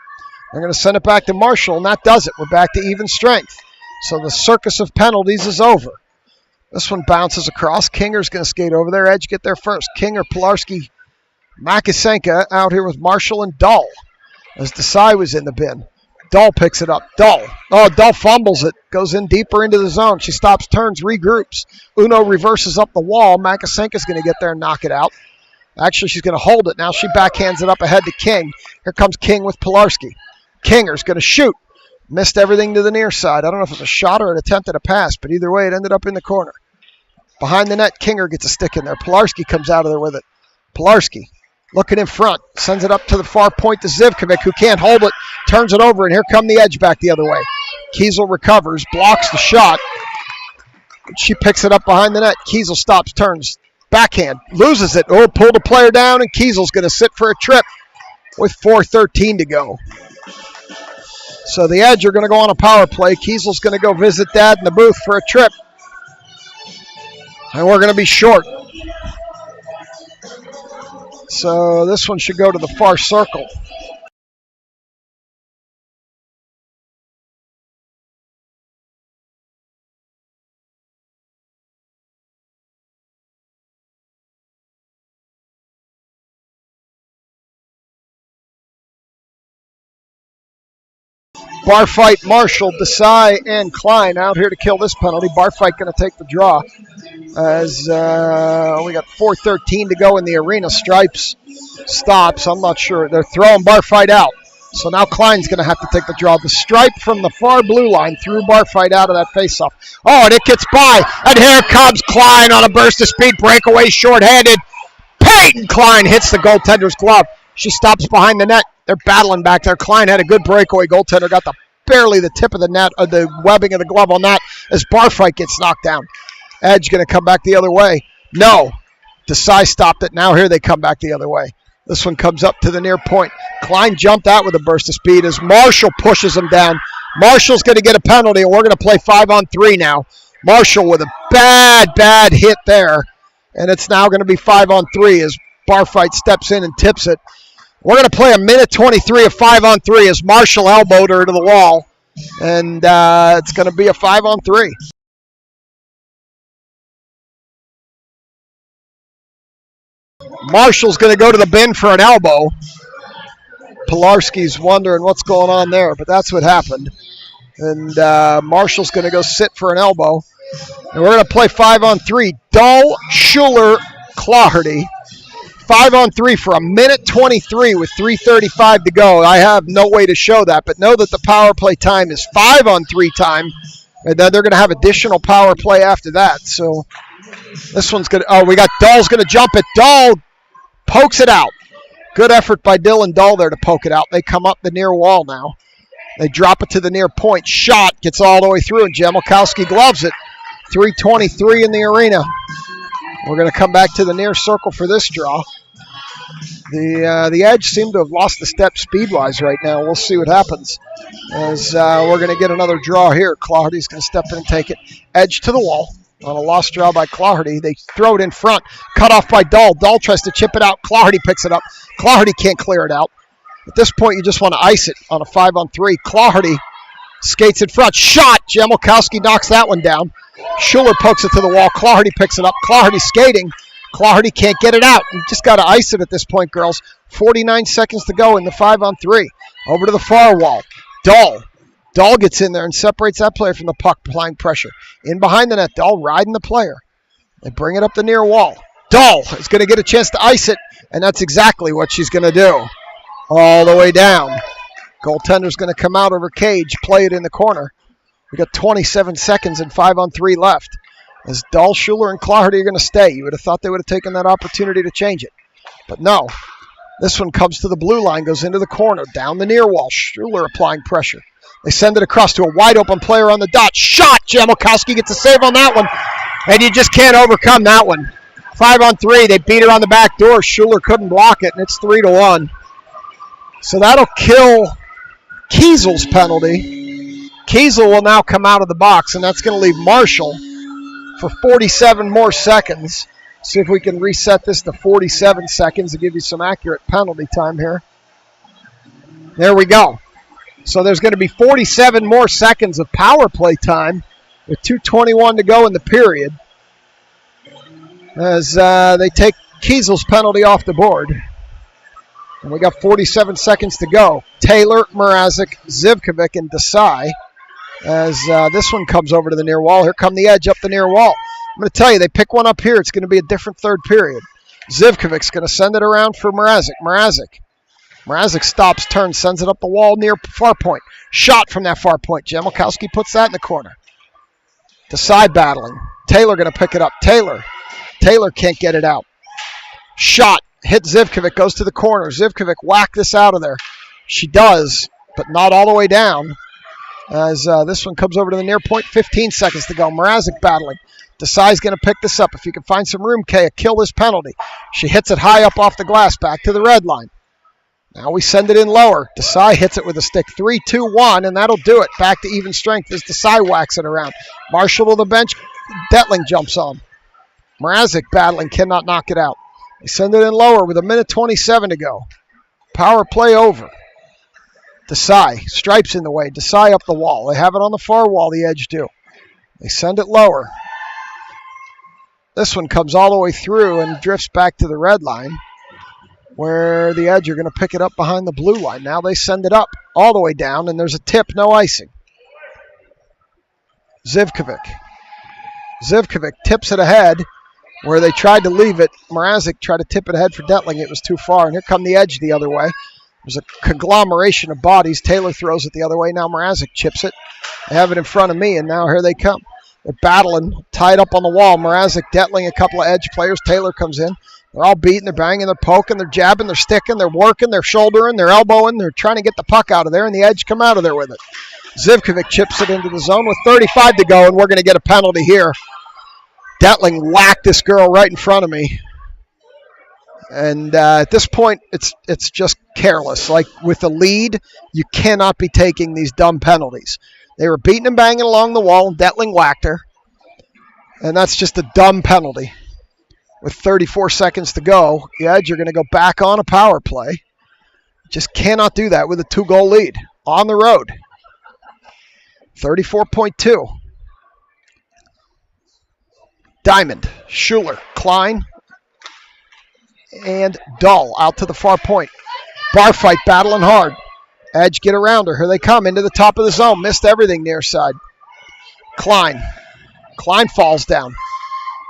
They're going to send it back to Marshall, and that does it. We're back to even strength. So the circus of penalties is over. This one bounces across. Kinger's going to skate over there. Edge get there first. Kinger, Pilarski, Makasenka out here with Marshall and Dahl as Desai was in the bin. Dahl picks it up. Dahl fumbles it. Goes in deeper into the zone. She stops, turns, regroups. Uno reverses up the wall. Makasenka's going to get there and knock it out. Actually, she's going to hold it. Now she backhands it up ahead to King. Here comes King with Pilarski. Kinger's going to shoot. Missed everything to the near side. I don't know if it was a shot or an attempt at a pass, but either way, it ended up in the corner. Behind the net, Kinger gets a stick in there. Pilarski comes out of there with it. Pilarski looking in front. Sends it up to the far point to Zivkovic, who can't hold it. Turns it over, and here come the Edge back the other way. Kiesel recovers, blocks the shot. She picks it up behind the net. Kiesel stops, turns. Backhand. Loses it. Pulled a player down, and Kiesel's going to sit for a trip with 4:13 to go. So the Edge are going to go on a power play. Kiesel's going to go visit Dad in the booth for a trip. And we're going to be short. So this one should go to the far circle. Barfight, Marshall, Desai, and Klein out here to kill this penalty. Barfight going to take the draw as we got 4:13 to go in the arena. Stripes stops. I'm not sure. They're throwing Barfight out. So now Klein's going to have to take the draw. The stripe from the far blue line threw Barfight out of that faceoff. Oh, and it gets by. And here comes Klein on a burst of speed. Breakaway shorthanded. Peyton Klein hits the goaltender's glove. She stops behind the net. They're battling back there. Klein had a good breakaway. Goaltender got barely the tip of the net, or the webbing of the glove on that as Barfight gets knocked down. Edge going to come back the other way. No. Desai stopped it. Now here they come back the other way. This one comes up to the near point. Klein jumped out with a burst of speed as Marshall pushes him down. Marshall's going to get a penalty, and we're going to play 5-on-3 now. Marshall with a bad hit there, and it's now going to be 5-on-3 as Barfight steps in and tips it. We're going to play a minute 23 of 5-on-3 as Marshall elbowed her to the wall, and it's going to be a 5-on-3. Marshall's going to go to the bin for an elbow. Pilarski's wondering what's going on there, but that's what happened. And Marshall's going to go sit for an elbow. And we're going to play 5-on-3. Dahl, Schuler, Claherty. 5-on-3 for a minute 23 with 3:35 to go. I have no way to show that, but know that the power play time is 5-on-3 time, and then they're going to have additional power play after that. So this one's going to, we got Dahl's going to jump it. Dahl pokes it out. Good effort by Dylan Dahl there to poke it out. They come up the near wall now. They drop it to the near point. Shot gets all the way through, and Jamelkowski gloves it. 3:23 in the arena. We're going to come back to the near circle for this draw. The Edge seem to have lost the step speed-wise right now. We'll see what happens as we're going to get another draw here. Claherty's going to step in and take it. Edge to the wall on a lost draw by Claherty. They throw it in front. Cut off by Dahl. Dahl tries to chip it out. Claherty picks it up. Claherty can't clear it out. At this point, you just want to ice it on a 5-on-3. Claherty skates in front. Shot. Jamelkowski knocks that one down. Schuler pokes it to the wall. Claherty picks it up. Claherty skating. Claherty can't get it out. You just got to ice it at this point, girls. 49 seconds to go in the 5-on-3. Over to the far wall. Dahl. Dahl gets in there and separates that player from the puck, applying pressure. In behind the net, Dahl riding the player. They bring it up the near wall. Dahl is going to get a chance to ice it, and that's exactly what she's going to do. All the way down. Goaltender's going to come out of her cage, play it in the corner. We got 27 seconds and 5-on-3 left. As Dahl, Schuler, and Claherty are going to stay. You would have thought they would have taken that opportunity to change it. But no. This one comes to the blue line, goes into the corner, down the near wall. Schuler applying pressure. They send it across to a wide-open player on the dot. Shot! Jamelkowski gets a save on that one. And you just can't overcome that one. 5-on-3. They beat her on the back door. Schuler couldn't block it, and it's 3-1. So that'll kill Kiesel's penalty. Kiesel will now come out of the box, and that's going to leave Marshall for 47 more seconds. See if we can reset this to 47 seconds to give you some accurate penalty time here. There we go. So there's going to be 47 more seconds of power play time with 2:21 to go in the period as they take Kiesel's penalty off the board. And we got 47 seconds to go. Taylor, Mrazek, Zivkovic, and Desai as this one comes over to the near wall. Here come the edge up the near wall. I'm going to tell you, they pick one up here. It's going to be a different third period. Zivkovic's going to send it around for Mrazek. Mrazek stops, turns, sends it up the wall near far point. Shot from that far point. Jamelkowski puts that in the corner. Desai battling. Taylor going to pick it up. Taylor can't get it out. Shot. Hit Zivkovic, goes to the corner. Zivkovic whack this out of there. She does, but not all the way down. As this one comes over to the near point, 15 seconds to go. Mrazek battling. Desai's going to pick this up. If you can find some room, Kaya, kill this penalty. She hits it high up off the glass, back to the red line. Now we send it in lower. Desai hits it with a stick. 3-2-1, and that'll do it. Back to even strength as Desai whacks it around. Marshall to the bench. Detling jumps on. Mrazek battling, cannot knock it out. They send it in lower with 1:27 to go. Power play over. Desai, Stripes in the way. Desai up the wall. They have it on the far wall, the Edge do. They send it lower. This one comes all the way through and drifts back to the red line, where the Edge are going to pick it up behind the blue line. Now they send it up all the way down, and there's a tip, no icing. Zivkovic tips it ahead where they tried to leave it. Mrazek tried to tip it ahead for Detling. It was too far, and here come the Edge the other way. There's a conglomeration of bodies. Taylor throws it the other way. Now Mrazek chips it. They have it in front of me, and now here they come. They're battling, tied up on the wall. Mrazek, Detling, a couple of Edge players. Taylor comes in. They're all beating, they're banging, they're poking, they're jabbing, they're sticking, they're working, they're shouldering, they're elbowing. They're trying to get the puck out of there, and the Edge come out of there with it. Zivkovic chips it into the zone with 35 to go, and we're going to get a penalty here. Detling whacked this girl right in front of me. And at this point, it's just careless. Like with the lead, you cannot be taking these dumb penalties. They were beating and banging along the wall, and Detling whacked her. And that's just a dumb penalty. With 34 seconds to go, the Edge are going to go back on a power play. Just cannot do that with a 2-goal lead on the road. 34.2. Diamond, Schuler, Klein, and Dull out to the far point. Bar fight battling hard. Edge get around her. Here they come into the top of the zone. Missed everything near side. Klein falls down.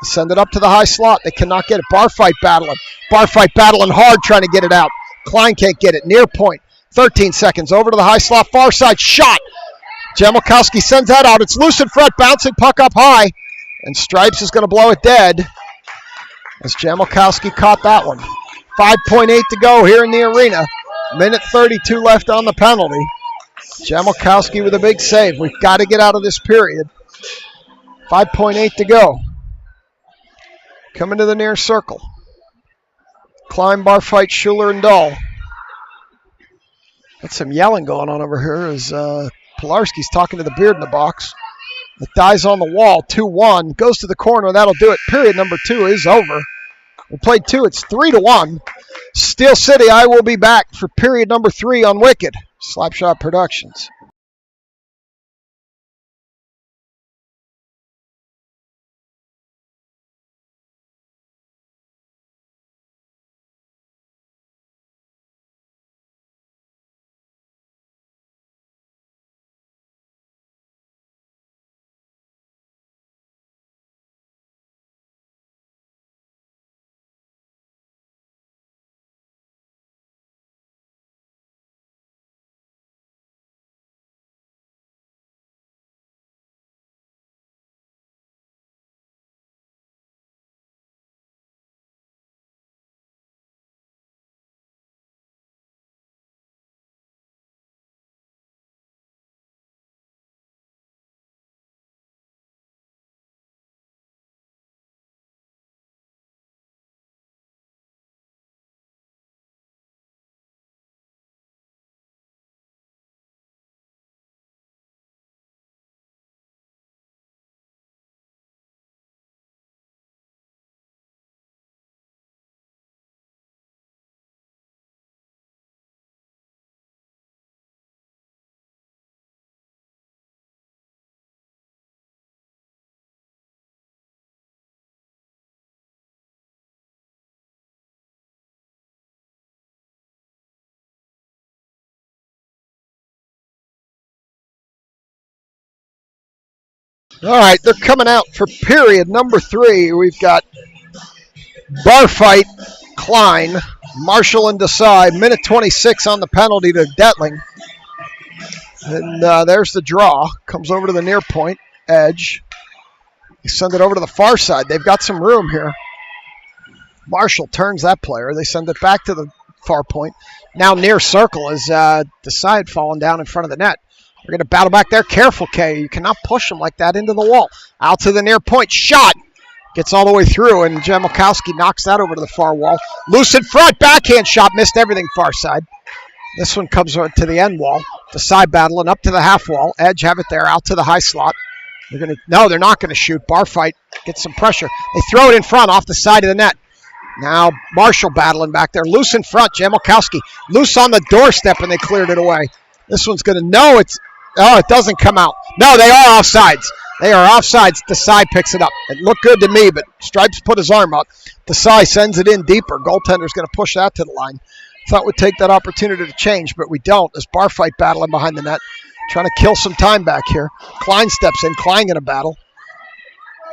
Send it up to the high slot. They cannot get it. Bar fight battling hard trying to get it out. Klein can't get it. Near point. 13 seconds. Over to the high slot. Far side. Shot. Jamelkowski sends that out. It's loose in front. Bouncing puck up high. And Stripes is going to blow it dead as Jamelkowski caught that one. 5.8 to go here in the arena. Minute 32 left on the penalty. Jamelkowski with a big save. We've got to get out of this period. 5.8 to go. Coming to the near circle. Klein, bar fight, Schuler, and Dull. Got some yelling going on over here as Pilarski's talking to the beard in the box. It dies on the wall, 2-1. Goes to the corner, and that'll do it. Period number 2 is over. We played 2. It's 3-1. Steel City, I will be back for period number 3 on Wicked. Slapshot Productions. All right, they're coming out for period number 3. We've got Barfight, Klein, Marshall, and Desai. Minute 26 on the penalty to Detling. And there's the draw. Comes over to the near point, edge. They send it over to the far side. They've got some room here. Marshall turns that player. They send it back to the far point. Now near circle is Desai falling down in front of the net. We're going to battle back there. Careful, Kay. You cannot push them like that into the wall. Out to the near point. Shot. Gets all the way through, and Jamelkowski knocks that over to the far wall. Loose in front. Backhand shot. Missed everything far side. This one comes to the end wall. Desai battling up to the half wall. Edge have it there. Out to the high slot. No, they're not going to shoot. Barfight gets some pressure. They throw it in front off the side of the net. Now Marshall battling back there. Loose in front. Jamelkowski. Loose on the doorstep, and they cleared it away. This one's going to know it's... Oh, it doesn't come out. No, they are offsides. They are offsides. Desai picks it up. It looked good to me, but Stripes put his arm up. Desai sends it in deeper. Goaltender's going to push that to the line. Thought we'd take that opportunity to change, but we don't. As Barfight battling behind the net, trying to kill some time back here. Klein steps in. Klein going to battle.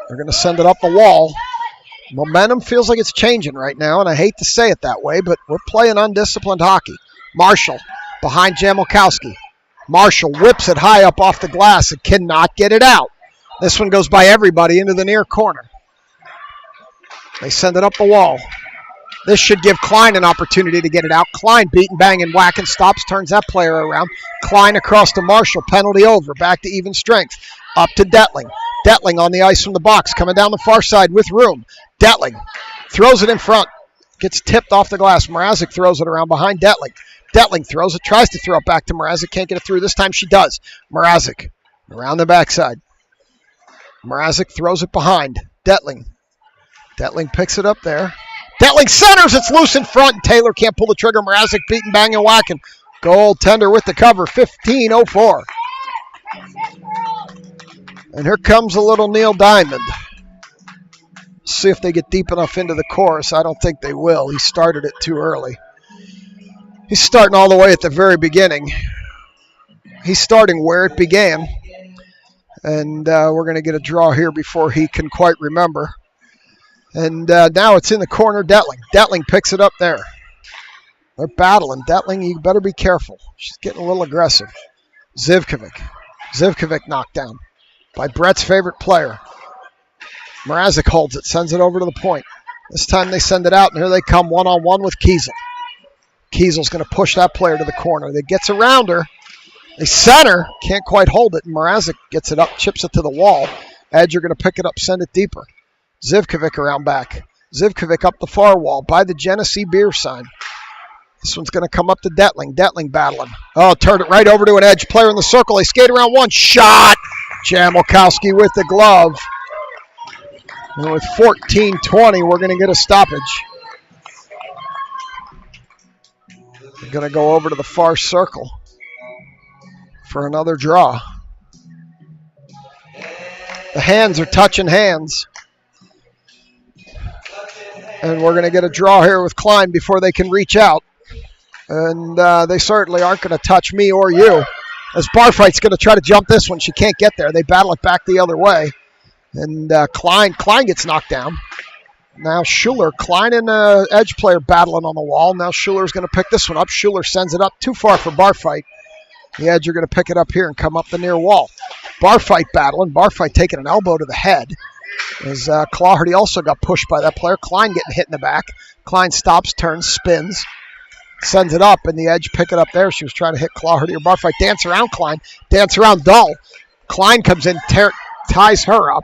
They're going to send it up the wall. Momentum feels like it's changing right now, and I hate to say it that way, but we're playing undisciplined hockey. Marshall behind Jamelkowski. Marshall whips it high up off the glass and cannot get it out. This one goes by everybody into the near corner. They send it up the wall. This should give Klein an opportunity to get it out. Klein beating, banging, whacking, stops, turns that player around. Klein across to Marshall, penalty over, back to even strength. Up to Detling. Detling on the ice from the box, coming down the far side with room. Detling throws it in front. Gets tipped off the glass. Mrazek throws it around behind Detling. Detling throws it, tries to throw it back to Mrazek. Can't get it through. This time she does. Mrazek around the backside. Mrazek throws it behind. Detling. Detling picks it up there. Detling centers. It's loose in front. Taylor can't pull the trigger. Mrazek beating, banging, whacking. Goaltender with the cover. 15:04. And here comes a little Neil Diamond. See if they get deep enough into the course. I don't think they will. He started it too early. He's starting all the way at the very beginning. He's starting where it began. And we're going to get a draw here before he can quite remember. And now it's in the corner, Detling. Detling picks it up there. They're battling. Detling, you better be careful. She's getting a little aggressive. Zivkovic. Zivkovic knocked down by Brett's favorite player. Mrazek holds it, sends it over to the point. This time they send it out, and here they come one-on-one with Kiesel. Kiesel's going to push that player to the corner. They gets around her. They center. Can't quite hold it. Mrazek gets it up, chips it to the wall. Edge are going to pick it up, send it deeper. Zivkovic around back. Zivkovic up the far wall by the Genesee beer sign. This one's going to come up to Detling. Detling battling. Oh, turned it right over to an Edge player in the circle. They skate around one. Shot! Jamelkowski with the glove. And with 14:20, we're going to get a stoppage. They're going to go over to the far circle for another draw. The hands are touching hands. And we're going to get a draw here with Klein before they can reach out. And they certainly aren't going to touch me or you. As Barfight's going to try to jump this one. She can't get there. They battle it back the other way. And Klein gets knocked down. Now Schuler, Klein and Edge player battling on the wall. Now Schuler's going to pick this one up. Schuler sends it up too far for Barfight. The Edge are going to pick it up here and come up the near wall. Barfight battling. Barfight taking an elbow to the head. As Clawhardy also got pushed by that player. Klein getting hit in the back. Klein stops, turns, spins. Sends it up, and the Edge pick it up there. She was trying to hit Clawhardy or Barfight. Dance around Klein. Dance around Dull. Klein comes in, ties her up.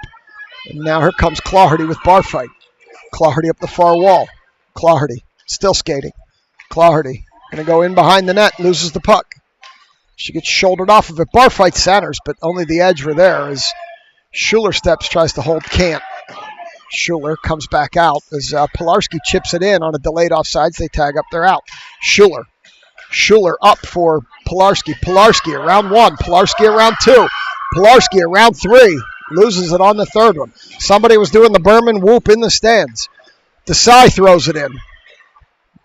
And now here comes Clawhardy with Barfight. Clawhardy up the far wall. Clawhardy still skating. Clawhardy going to go in behind the net, loses the puck. She gets shouldered off of it. Barfight centers, but only the Edge were there as Schuler steps, tries to hold, can't. Schuler comes back out as Pilarski chips it in on a delayed offsides. They tag up, they're out. Schuler up for Pilarski. Pilarski around one. Pilarski around two. Pilarski around three. Loses it on the third one. Somebody was doing the Berman whoop in the stands. Desai throws it in.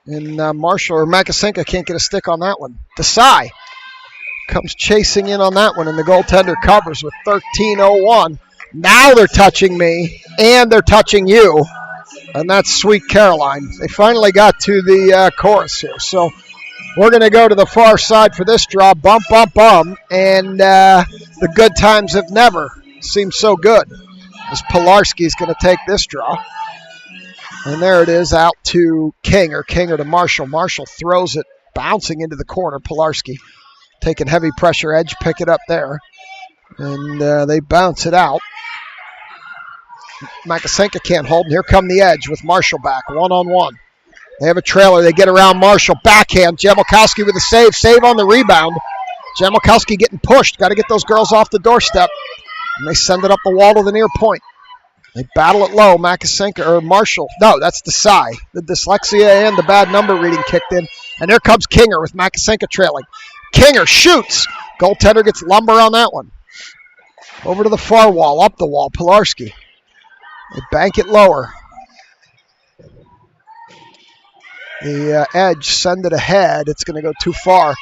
And Marshall or Makasenka can't get a stick on that one. Desai comes chasing in on that one, and the goaltender covers with 13:01 Now they're touching me, and they're touching you. And that's Sweet Caroline. They finally got to the chorus here. So we're going to go to the far side for this draw. Bump, bump, bum. And the good times have never seemed so good. As Pilarski's going to take this draw. And there it is, out to Kinger. Kinger to Marshall. Marshall throws it, bouncing into the corner. Pilarski taking heavy pressure. Edge pick it up there. And they bounce it out. Makasenka can't hold, and here come the Edge with Marshall back, one-on-one. They have a trailer. They get around Marshall. Backhand. Jamilkowski with a save. Save on the rebound. Jamilkowski getting pushed. Got to get those girls off the doorstep. And they send it up the wall to the near point. They battle it low. Makasenka, or Marshall. No, that's Desai. The dyslexia and the bad number reading kicked in. And here comes Kinger with Makasenka trailing. Kinger shoots. Goaltender gets lumber on that one. Over to the far wall. Up the wall. Pilarski. They bank it lower. The Edge send it ahead. It's going to go too far.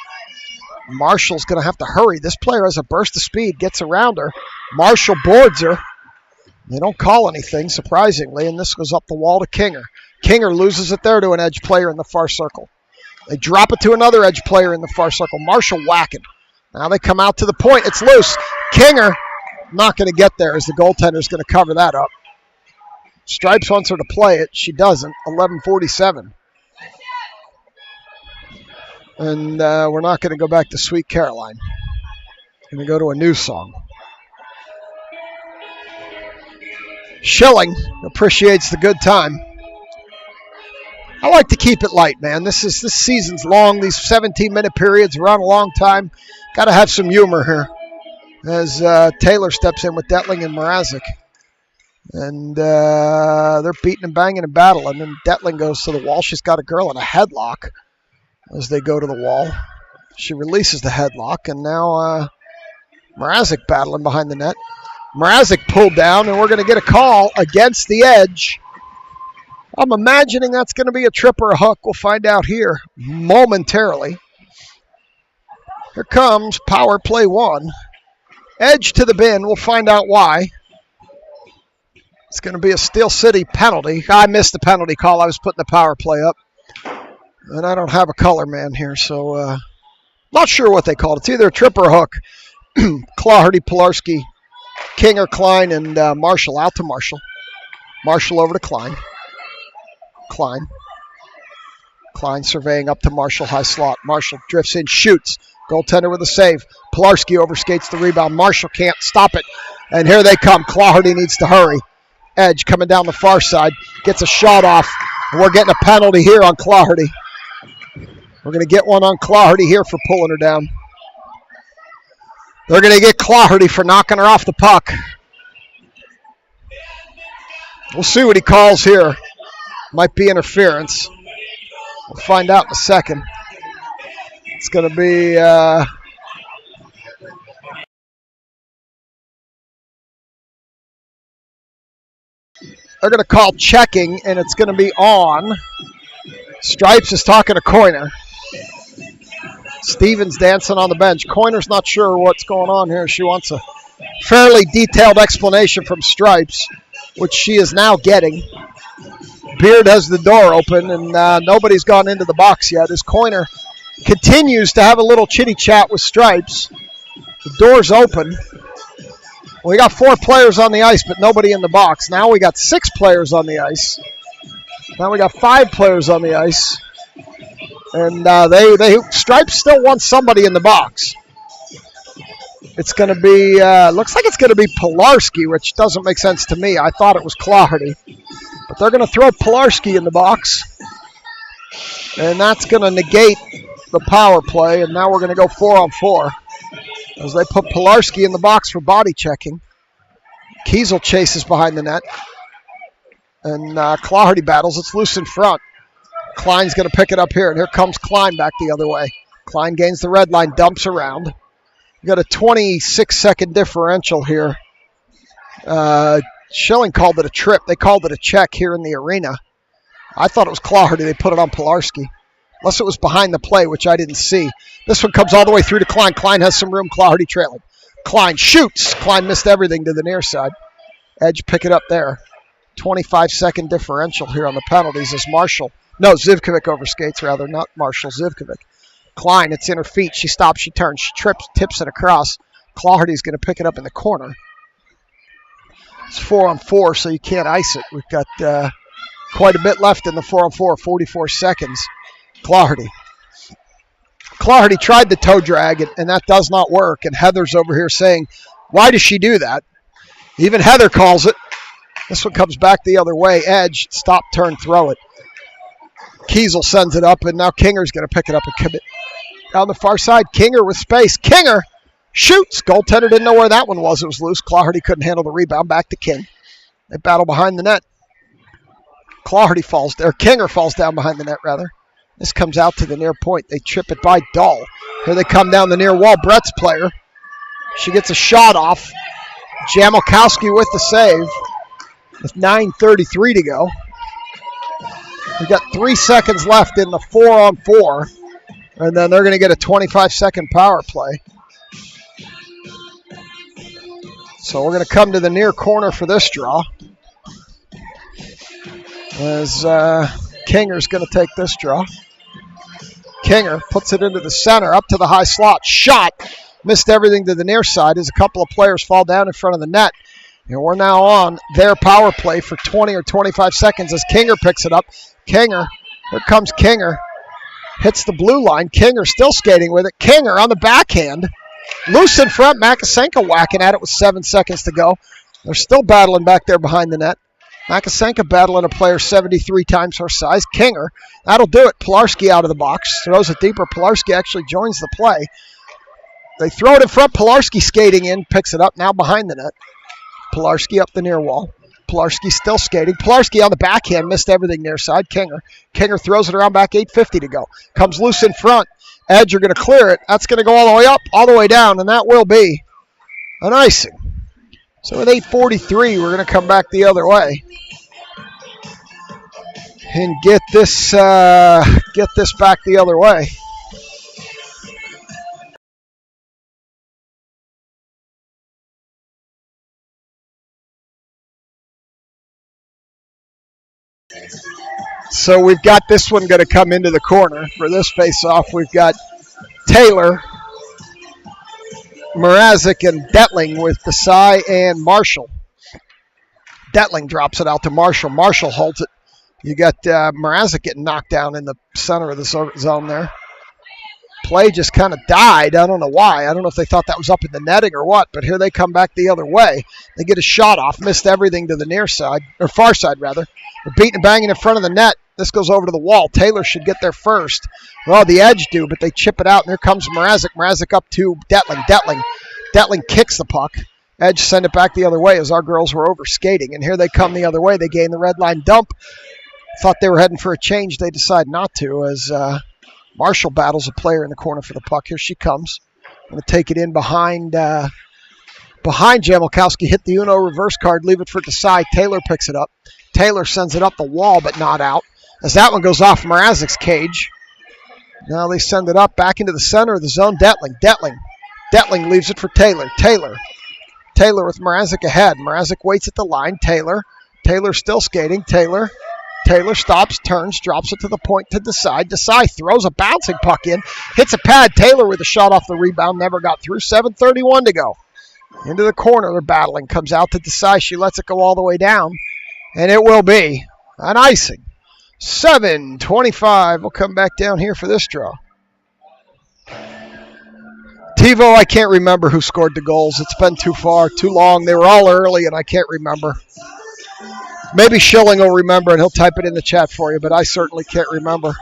Marshall's going to have to hurry. This player has a burst of speed, gets around her. Marshall boards her. They don't call anything, surprisingly, and this goes up the wall to Kinger. Kinger loses it there to an Edge player in the far circle. They drop it to another Edge player in the far circle. Marshall whacking. Now they come out to the point. It's loose. Kinger not going to get there as the goaltender's going to cover that up. Stripes wants her to play it. She doesn't. 11:47. And we're not going to go back to Sweet Caroline. Going to go to a new song. Schilling appreciates the good time. I like to keep it light, man. This season's long. These 17-minute periods run a long time. Got to have some humor here as Taylor steps in with Detling and Mrazek. And they're beating and banging and battling. And Detling goes to the wall. She's got a girl in a headlock as they go to the wall. She releases the headlock. And now Mrazek battling behind the net. Mrazek pulled down, and we're going to get a call against the Edge. I'm imagining that's going to be a trip or a hook. We'll find out here momentarily. Here comes power play one. Edge to the bin. We'll find out why. It's going to be a Steel City penalty. I missed the penalty call. I was putting the power play up. And I don't have a color man here, so not sure what they called. It's either a trip or a hook. Claherty, Pilarski, Kinger, Klein, and Marshall. Out to Marshall. Marshall over to Klein. Klein surveying up to Marshall, high slot. Marshall drifts in, shoots. Goaltender with a save. Pilarski overskates the rebound. Marshall can't stop it. And here they come. Claherty needs to hurry. Edge coming down the far side. Gets a shot off. And we're getting a penalty here on Claherty. We're going to get one on Claherty here for pulling her down. They're going to get Claherty for knocking her off the puck. We'll see what he calls here. Might be interference. We'll find out in a second. It's going to be... they're going to call checking, and it's going to be on. Stripes is talking to Coiner. Stevens dancing on the bench. Coiner's not sure what's going on here. She wants a fairly detailed explanation from Stripes, which she is now getting. Beard has the door open, and nobody's gone into the box yet as Coiner continues to have a little chitty chat with Stripes. The door's open. We got 4 players on the ice, but nobody in the box. Now we got 6 players on the ice. Now we got 5 players on the ice. And Stripes still wants somebody in the box. It's going to be, looks like it's going to be Pilarski, which doesn't make sense to me. I thought it was Claherty. But they're going to throw Pilarski in the box. And that's going to negate the power play. And now we're going to go 4-on-4 as they put Pilarski in the box for body checking. Kiesel chases behind the net. And Claherty battles. It's loose in front. Klein's going to pick it up here, and here comes Klein back the other way. Klein gains the red line, dumps around. We've got a 26-second differential here. Schilling called it a trip. They called it a check here in the arena. I thought it was Claherty. They put it on Pilarski. Unless it was behind the play, which I didn't see. This one comes all the way through to Klein. Klein has some room. Claherty trailing. Klein shoots. Klein missed everything to the near side. Edge pick it up there. 25-second differential here on the penalties as Zivkovic overskates rather, not Marshall, Zivkovic. Klein, it's in her feet. She stops, she turns, she trips, tips it across. Clawhardy's going to pick it up in the corner. It's 4-on-4, so you can't ice it. We've got quite a bit left in the 4-on-4, 44 seconds. Clawhardy tried the toe drag, and that does not work. And Heather's over here saying, why does she do that? Even Heather calls it. This one comes back the other way. Edge, stop, turn, throw it. Kiesel sends it up, and now Kinger's going to pick it up and commit. Down the far side, Kinger with space. Kinger shoots. Goaltender didn't know where that one was. It was loose. Clawhardy couldn't handle the rebound. Back to King. They battle behind the net. Kinger falls down behind the net, rather. This comes out to the near point. They trip it by Dahl. Here they come down the near wall. Brett's player. She gets a shot off. Jamalkowski with the save. With 9:33 to go. We've got 3 seconds left in the 4-on-4. And then they're going to get a 25-second power play. So we're going to come to the near corner for this draw. As Kinger's going to take this draw. Kinger puts it into the center, up to the high slot. Shot. Missed everything to the near side as a couple of players fall down in front of the net. And we're now on their power play for 20 or 25 seconds as Kinger picks it up. Here comes Kinger. Hits the blue line. Kinger still skating with it. Kinger on the backhand. Loose in front. Makasenka whacking at it with 7 seconds to go. They're still battling back there behind the net. Makasenka battling a player 73 times her size. Kinger. That'll do it. Pilarski out of the box. Throws it deeper. Pilarski actually joins the play. They throw it in front. Pilarski skating in. Picks it up. Now behind the net. Pilarski up the near wall. Pilarski still skating. Pilarski on the backhand. Missed everything near side. Kinger throws it around back. 8:50 to go. Comes loose in front. Edge are going to clear it. That's going to go all the way up, all the way down, and that will be an icing. So with 8:43, we're going to come back the other way and get this back the other way. So we've got this one going to come into the corner for this face-off. We've got Taylor, Mrazek, and Detling with Desai and Marshall. Detling drops it out to Marshall. Marshall holds it. You got Mrazek getting knocked down in the center of the zone there. Play just kind of died. I don't know why. I don't know if they thought that was up in the netting or what, but here they come back the other way. They get a shot off, missed everything to the near side, or far side rather. They're beating and banging in front of the net. This goes over to the wall. Taylor should get there first. Well, the Edge do, but they chip it out, and here comes Mrazek. Mrazek up to Detling. Detling kicks the puck. Edge send it back the other way as our girls were over skating, and here they come the other way. They gain the red line dump. Thought they were heading for a change. They decide not to as Marshall battles a player in the corner for the puck. Here she comes. Going to take it in behind Jamalkowski. Hit the Uno reverse card. Leave it for Desai. Taylor picks it up. Taylor sends it up the wall, but not out. As that one goes off Mrazek's cage. Now they send it up back into the center of the zone. Detling leaves it for Taylor. Taylor with Mrazek ahead. Mrazek waits at the line. Taylor still skating. Taylor stops, turns, drops it to the point to Desai. Desai throws a bouncing puck in. Hits a pad. Taylor with a shot off the rebound. Never got through. 7:31 to go. Into the corner. They're battling. Comes out to Desai. She lets it go all the way down. And it will be an icing. 7:25. We'll come back down here for this draw. TiVo, I can't remember who scored the goals. It's been too long. They were all early, and I can't remember. Maybe Schilling will remember, and he'll type it in the chat for you, but I certainly can't remember.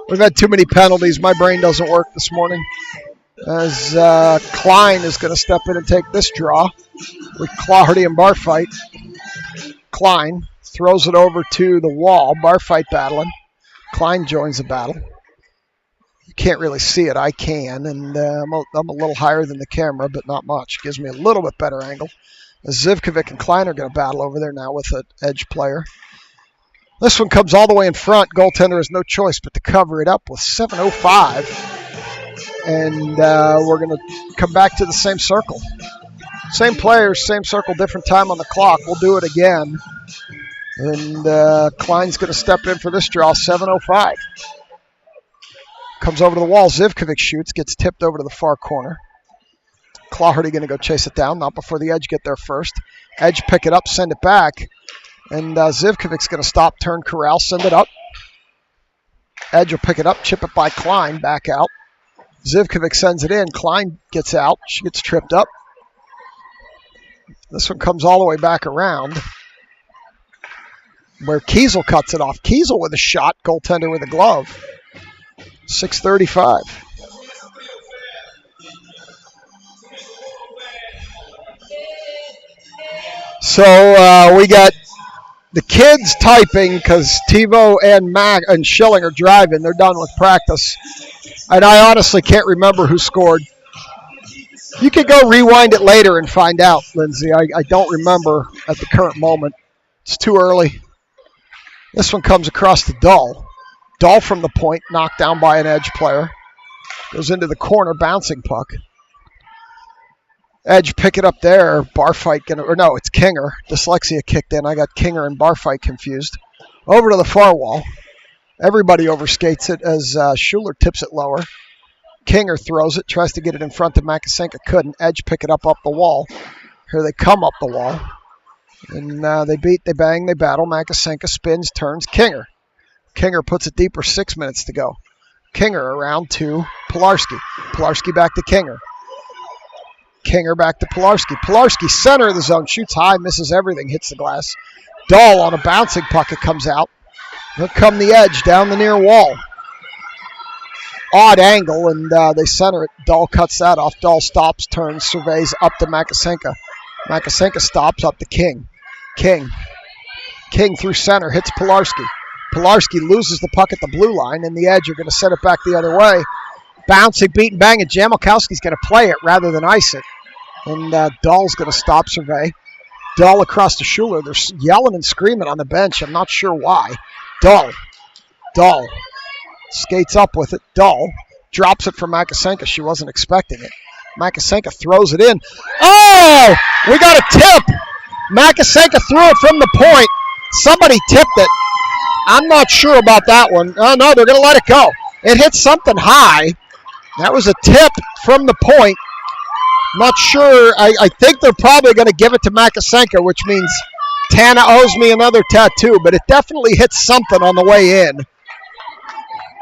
We've had too many penalties. My brain doesn't work this morning. As Klein is going to step in and take this draw with Clawhardy and Barfight. Klein throws it over to the wall. Barfight battling. Klein joins the battle. You can't really see it. I can, and I'm a little higher than the camera, but not much. Gives me a little bit better angle. Zivkovic and Klein are going to battle over there now with an Edge player. This one comes all the way in front. Goaltender has no choice but to cover it up with 7:05. And we're going to come back to the same circle. Same players, same circle, different time on the clock. We'll do it again. And Klein's going to step in for this draw, 7:05. Comes over to the wall. Zivkovic shoots, gets tipped over to the far corner. Claherty going to go chase it down, not before the Edge get there first. Edge pick it up, send it back. And Zivkovic's going to stop, turn, corral, send it up. Edge will pick it up, chip it by Klein, back out. Zivkovic sends it in. Klein gets out. She gets tripped up. This one comes all the way back around where Kiesel cuts it off. Kiesel with a shot, goaltender with a glove. 6:35. So we got the kids typing because TiVo and Mac and Schilling are driving. They're done with practice. And I honestly can't remember who scored. You could go rewind it later and find out, Lindsay. I don't remember at the current moment. It's too early. This one comes across to Dahl. Dahl from the point, knocked down by an Edge player. Goes into the corner, bouncing puck. Edge pick it up there. Barfight it's Kinger. Dyslexia kicked in. I got Kinger and Barfight confused. Over to the far wall. Everybody overskates it as Schuler tips it lower. Kinger throws it, tries to get it in front of Makasenka, couldn't. Edge pick it up the wall. Here they come up the wall. And they beat, they bang, they battle. Makasenka spins, turns. Kinger. Kinger puts it deeper, 6 minutes to go. Kinger around to Pilarski. Pilarski back to Kinger. Kinger back to Pilarski. Pilarski, center of the zone, shoots high, misses everything, hits the glass. Dahl on a bouncing puck, it comes out. Here come the Edge down the near wall. Odd angle, and they center it. Dahl cuts that off. Dahl stops, turns, surveys up to Makasenka. Makasenka stops up to King. King through center, hits Pilarski. Pilarski loses the puck at the blue line, and the Edge are going to set it back the other way. Bouncing, beat, and bang, and Jamalkowski's going to play it rather than ice it. And Dahl's going to stop, survey. Dahl across to Schuler. They're yelling and screaming on the bench. I'm not sure why. Dahl skates up with it. Dahl drops it for Makasenka. She wasn't expecting it. Makasenka throws it in. Oh! We got a tip! Makasenka threw it from the point. Somebody tipped it. I'm not sure about that one. Oh, no, they're going to let it go. It hit something high. That was a tip from the point. Not sure. I think they're probably going to give it to Makasenka, which means Tana owes me another tattoo, but it definitely hit something on the way in.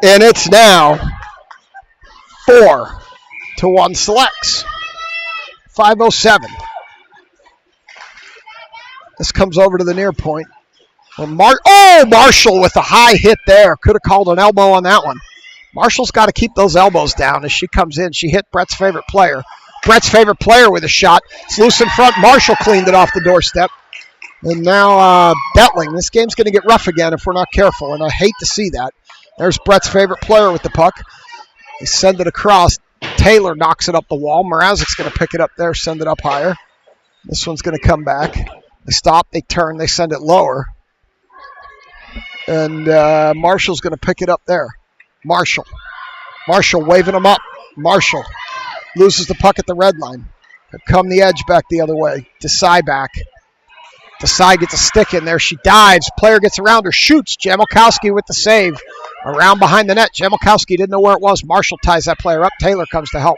And it's now 4-1 selects. 5:07. This comes over to the near point. Marshall with a high hit there. Could have called an elbow on that one. Marshall's got to keep those elbows down as she comes in. She hit Brett's favorite player. Brett's favorite player with a shot. It's loose in front. Marshall cleaned it off the doorstep. And now Bettling. This game's going to get rough again if we're not careful, and I hate to see that. There's Brett's favorite player with the puck. They send it across. Taylor knocks it up the wall. Mrazek's going to pick it up there, send it up higher. This one's going to come back. They stop, they turn, they send it lower. And Marshall's going to pick it up there. Marshall waving him up. Marshall loses the puck at the red line. Here come the Edge back the other way. Desai back. Desai gets a stick in there. She dives. Player gets around her. Shoots. Jamalkowski with the save. Around behind the net. Jamalkowski didn't know where it was. Marshall ties that player up. Taylor comes to help.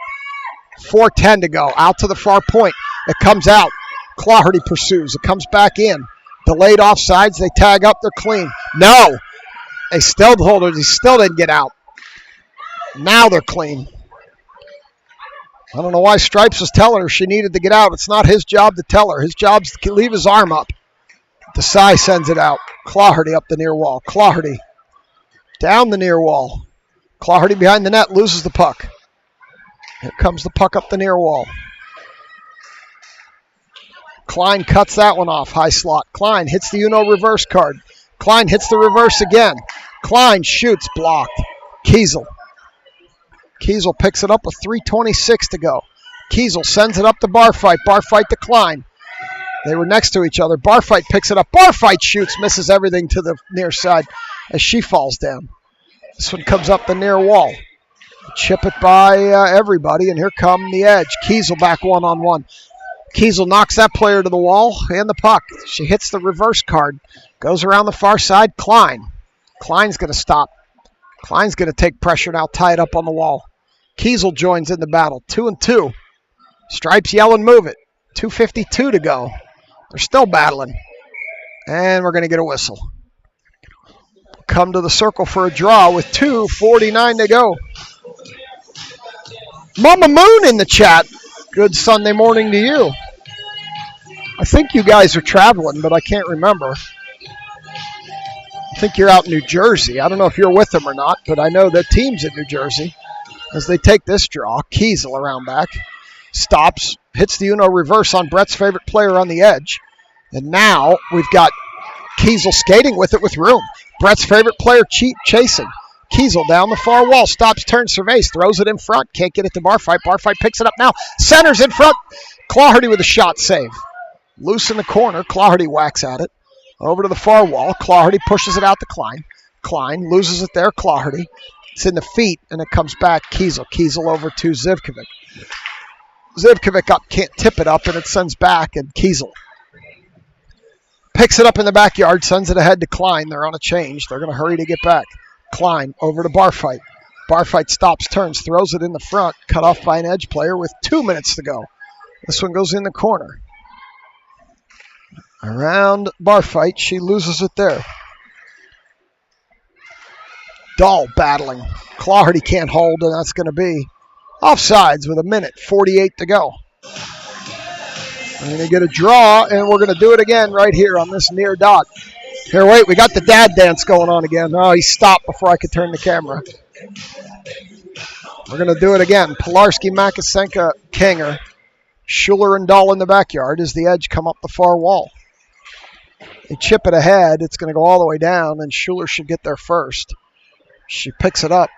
4:10 to go. Out to the far point. It comes out. Claherty pursues. It comes back in. Delayed offsides. They tag up. They're clean. No. They still hold her. He still didn't get out. Now they're clean. I don't know why Stripes was telling her she needed to get out. It's not his job to tell her. His job's to leave his arm up. Desai sends it out. Claherty up the near wall. Claherty down the near wall. Claherty behind the net loses the puck. Here comes the puck up the near wall. Klein cuts that one off. High slot. Klein hits the Uno reverse card. Klein hits the reverse again. Klein shoots. Blocked. Kiesel picks it up with 3:26 to go. Kiesel sends it up to Barfight. Barfight to Klein. They were next to each other. Barfight picks it up. Barfight shoots. Misses everything to the near side as she falls down. This one comes up the near wall. Chip it by everybody, and here come the Edge. Kiesel back one-on-one. Kiesel knocks that player to the wall and the puck. She hits the reverse card. Goes around the far side. Klein. Klein's going to stop. Klein's going to take pressure now, tie it up on the wall. Kiesel joins in the battle. 2-2. Stripes yell and move it. 2:52 to go. They're still battling. And we're going to get a whistle. Come to the circle for a draw with 2:49 to go. Mama Moon in the chat. Good Sunday morning to you. I think you guys are traveling, but I can't remember. I think you're out in New Jersey. I don't know if you're with them or not, but I know the team's in New Jersey as they take this draw. Kiesel around back. Stops. Hits the Uno reverse on Brett's favorite player on the edge. And now we've got Kiesel skating with it with room. Brett's favorite player chasing. Kiesel down the far wall. Stops, turns, surveys, throws it in front. Can't get it to Barfight. Barfight picks it up now. Centers in front. Clawhardy with a shot save. Loose in the corner. Clawhardy whacks at it. Over to the far wall. Clawhardy pushes it out to Klein. Klein loses it there. Clawhardy. It's in the feet, and it comes back. Kiesel. Kiesel over to Zivkovic. Zivkovic up, can't tip it up, and it sends back, and Kiesel picks it up in the backyard, sends it ahead to Klein. They're on a change. They're going to hurry to get back. Klein over to Barfight. Barfight stops, turns, throws it in the front, cut off by an edge player with 2 minutes to go. This one goes in the corner. Around Barfight, she loses it there. Dahl battling. Clawhardy can't hold, and that's going to be offsides with 1:48 to go. We're going to get a draw, and we're going to do it again right here on this near dot. Here, wait, we got the dad dance going on again. Oh, he stopped before I could turn the camera. We're going to do it again. Pilarski, Makasenka, Kanger, Schuler, and Dahl in the backyard as the edge come up the far wall. They chip it ahead. It's going to go all the way down, and Schuler should get there first. She picks it up.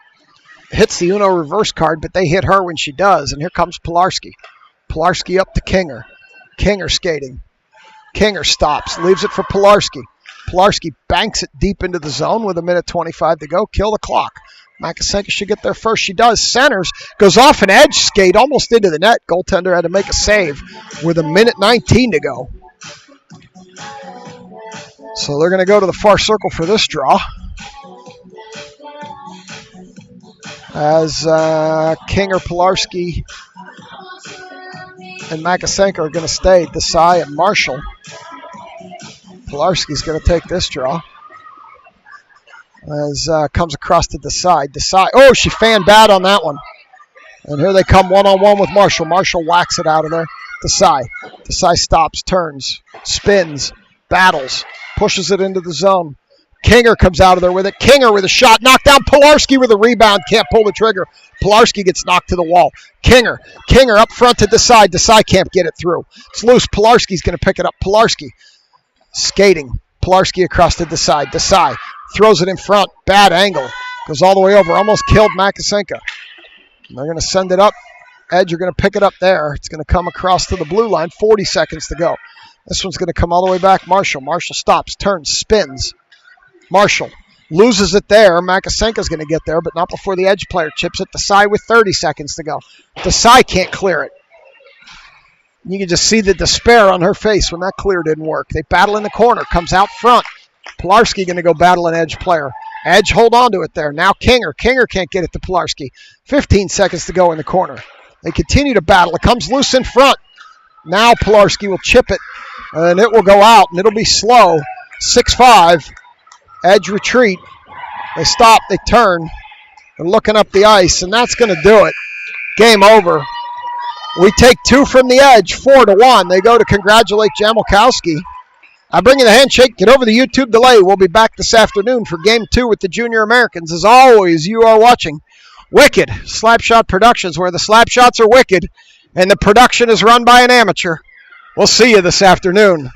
Hits the Uno reverse card, but they hit her when she does. And here comes Pilarski. Pilarski up to Kinger. Kinger skating. Kinger stops. Leaves it for Pilarski. Pilarski banks it deep into the zone with 1:25 to go. Kill the clock. Makasenka should get there first. She does. Centers. Goes off an edge skate almost into the net. Goaltender had to make a save with 1:19 to go. So they're going to go to the far circle for this draw. As Kinger, Pilarski, and Makasenka are going to stay. Desai and Marshall. Pilarski's going to take this draw. As comes across to Desai. Desai. Oh, she fanned bad on that one. And here they come one-on-one with Marshall. Marshall whacks it out of there. Desai. Desai stops, turns, spins, battles, pushes it into the zone. Kinger comes out of there with it. Kinger with a shot. Knocked down. Pilarski with a rebound. Can't pull the trigger. Pilarski gets knocked to the wall. Kinger up front to Desai. Desai can't get it through. It's loose. Pilarski's going to pick it up. Pilarski skating. Pilarski across to Desai. Desai throws it in front. Bad angle. Goes all the way over. Almost killed Makasenka. They're going to send it up. Edge are going to pick it up there. It's going to come across to the blue line. 40 seconds to go. This one's going to come all the way back. Marshall. Marshall stops, turns, spins. Marshall loses it there. Makasenka's going to get there, but not before the edge player chips it. Desai with 30 seconds to go. Desai can't clear it. You can just see the despair on her face when that clear didn't work. They battle in the corner. Comes out front. Pilarski going to go battle an edge player. Edge hold on to it there. Now Kinger. Kinger can't get it to Pilarski. 15 seconds to go in the corner. They continue to battle. It comes loose in front. Now Pilarski will chip it, and it will go out, and it'll be slow. 6-5. Edge retreat. They stop. They turn. They're looking up the ice, and that's going to do it. Game over. We take two from the edge, 4-1. They go to congratulate Jamalkowski. I bring you the handshake. Get over the YouTube delay. We'll be back this afternoon for Game 2 with the Junior Americans. As always, you are watching Wicked Slapshot Productions, where the slap shots are wicked and the production is run by an amateur. We'll see you this afternoon.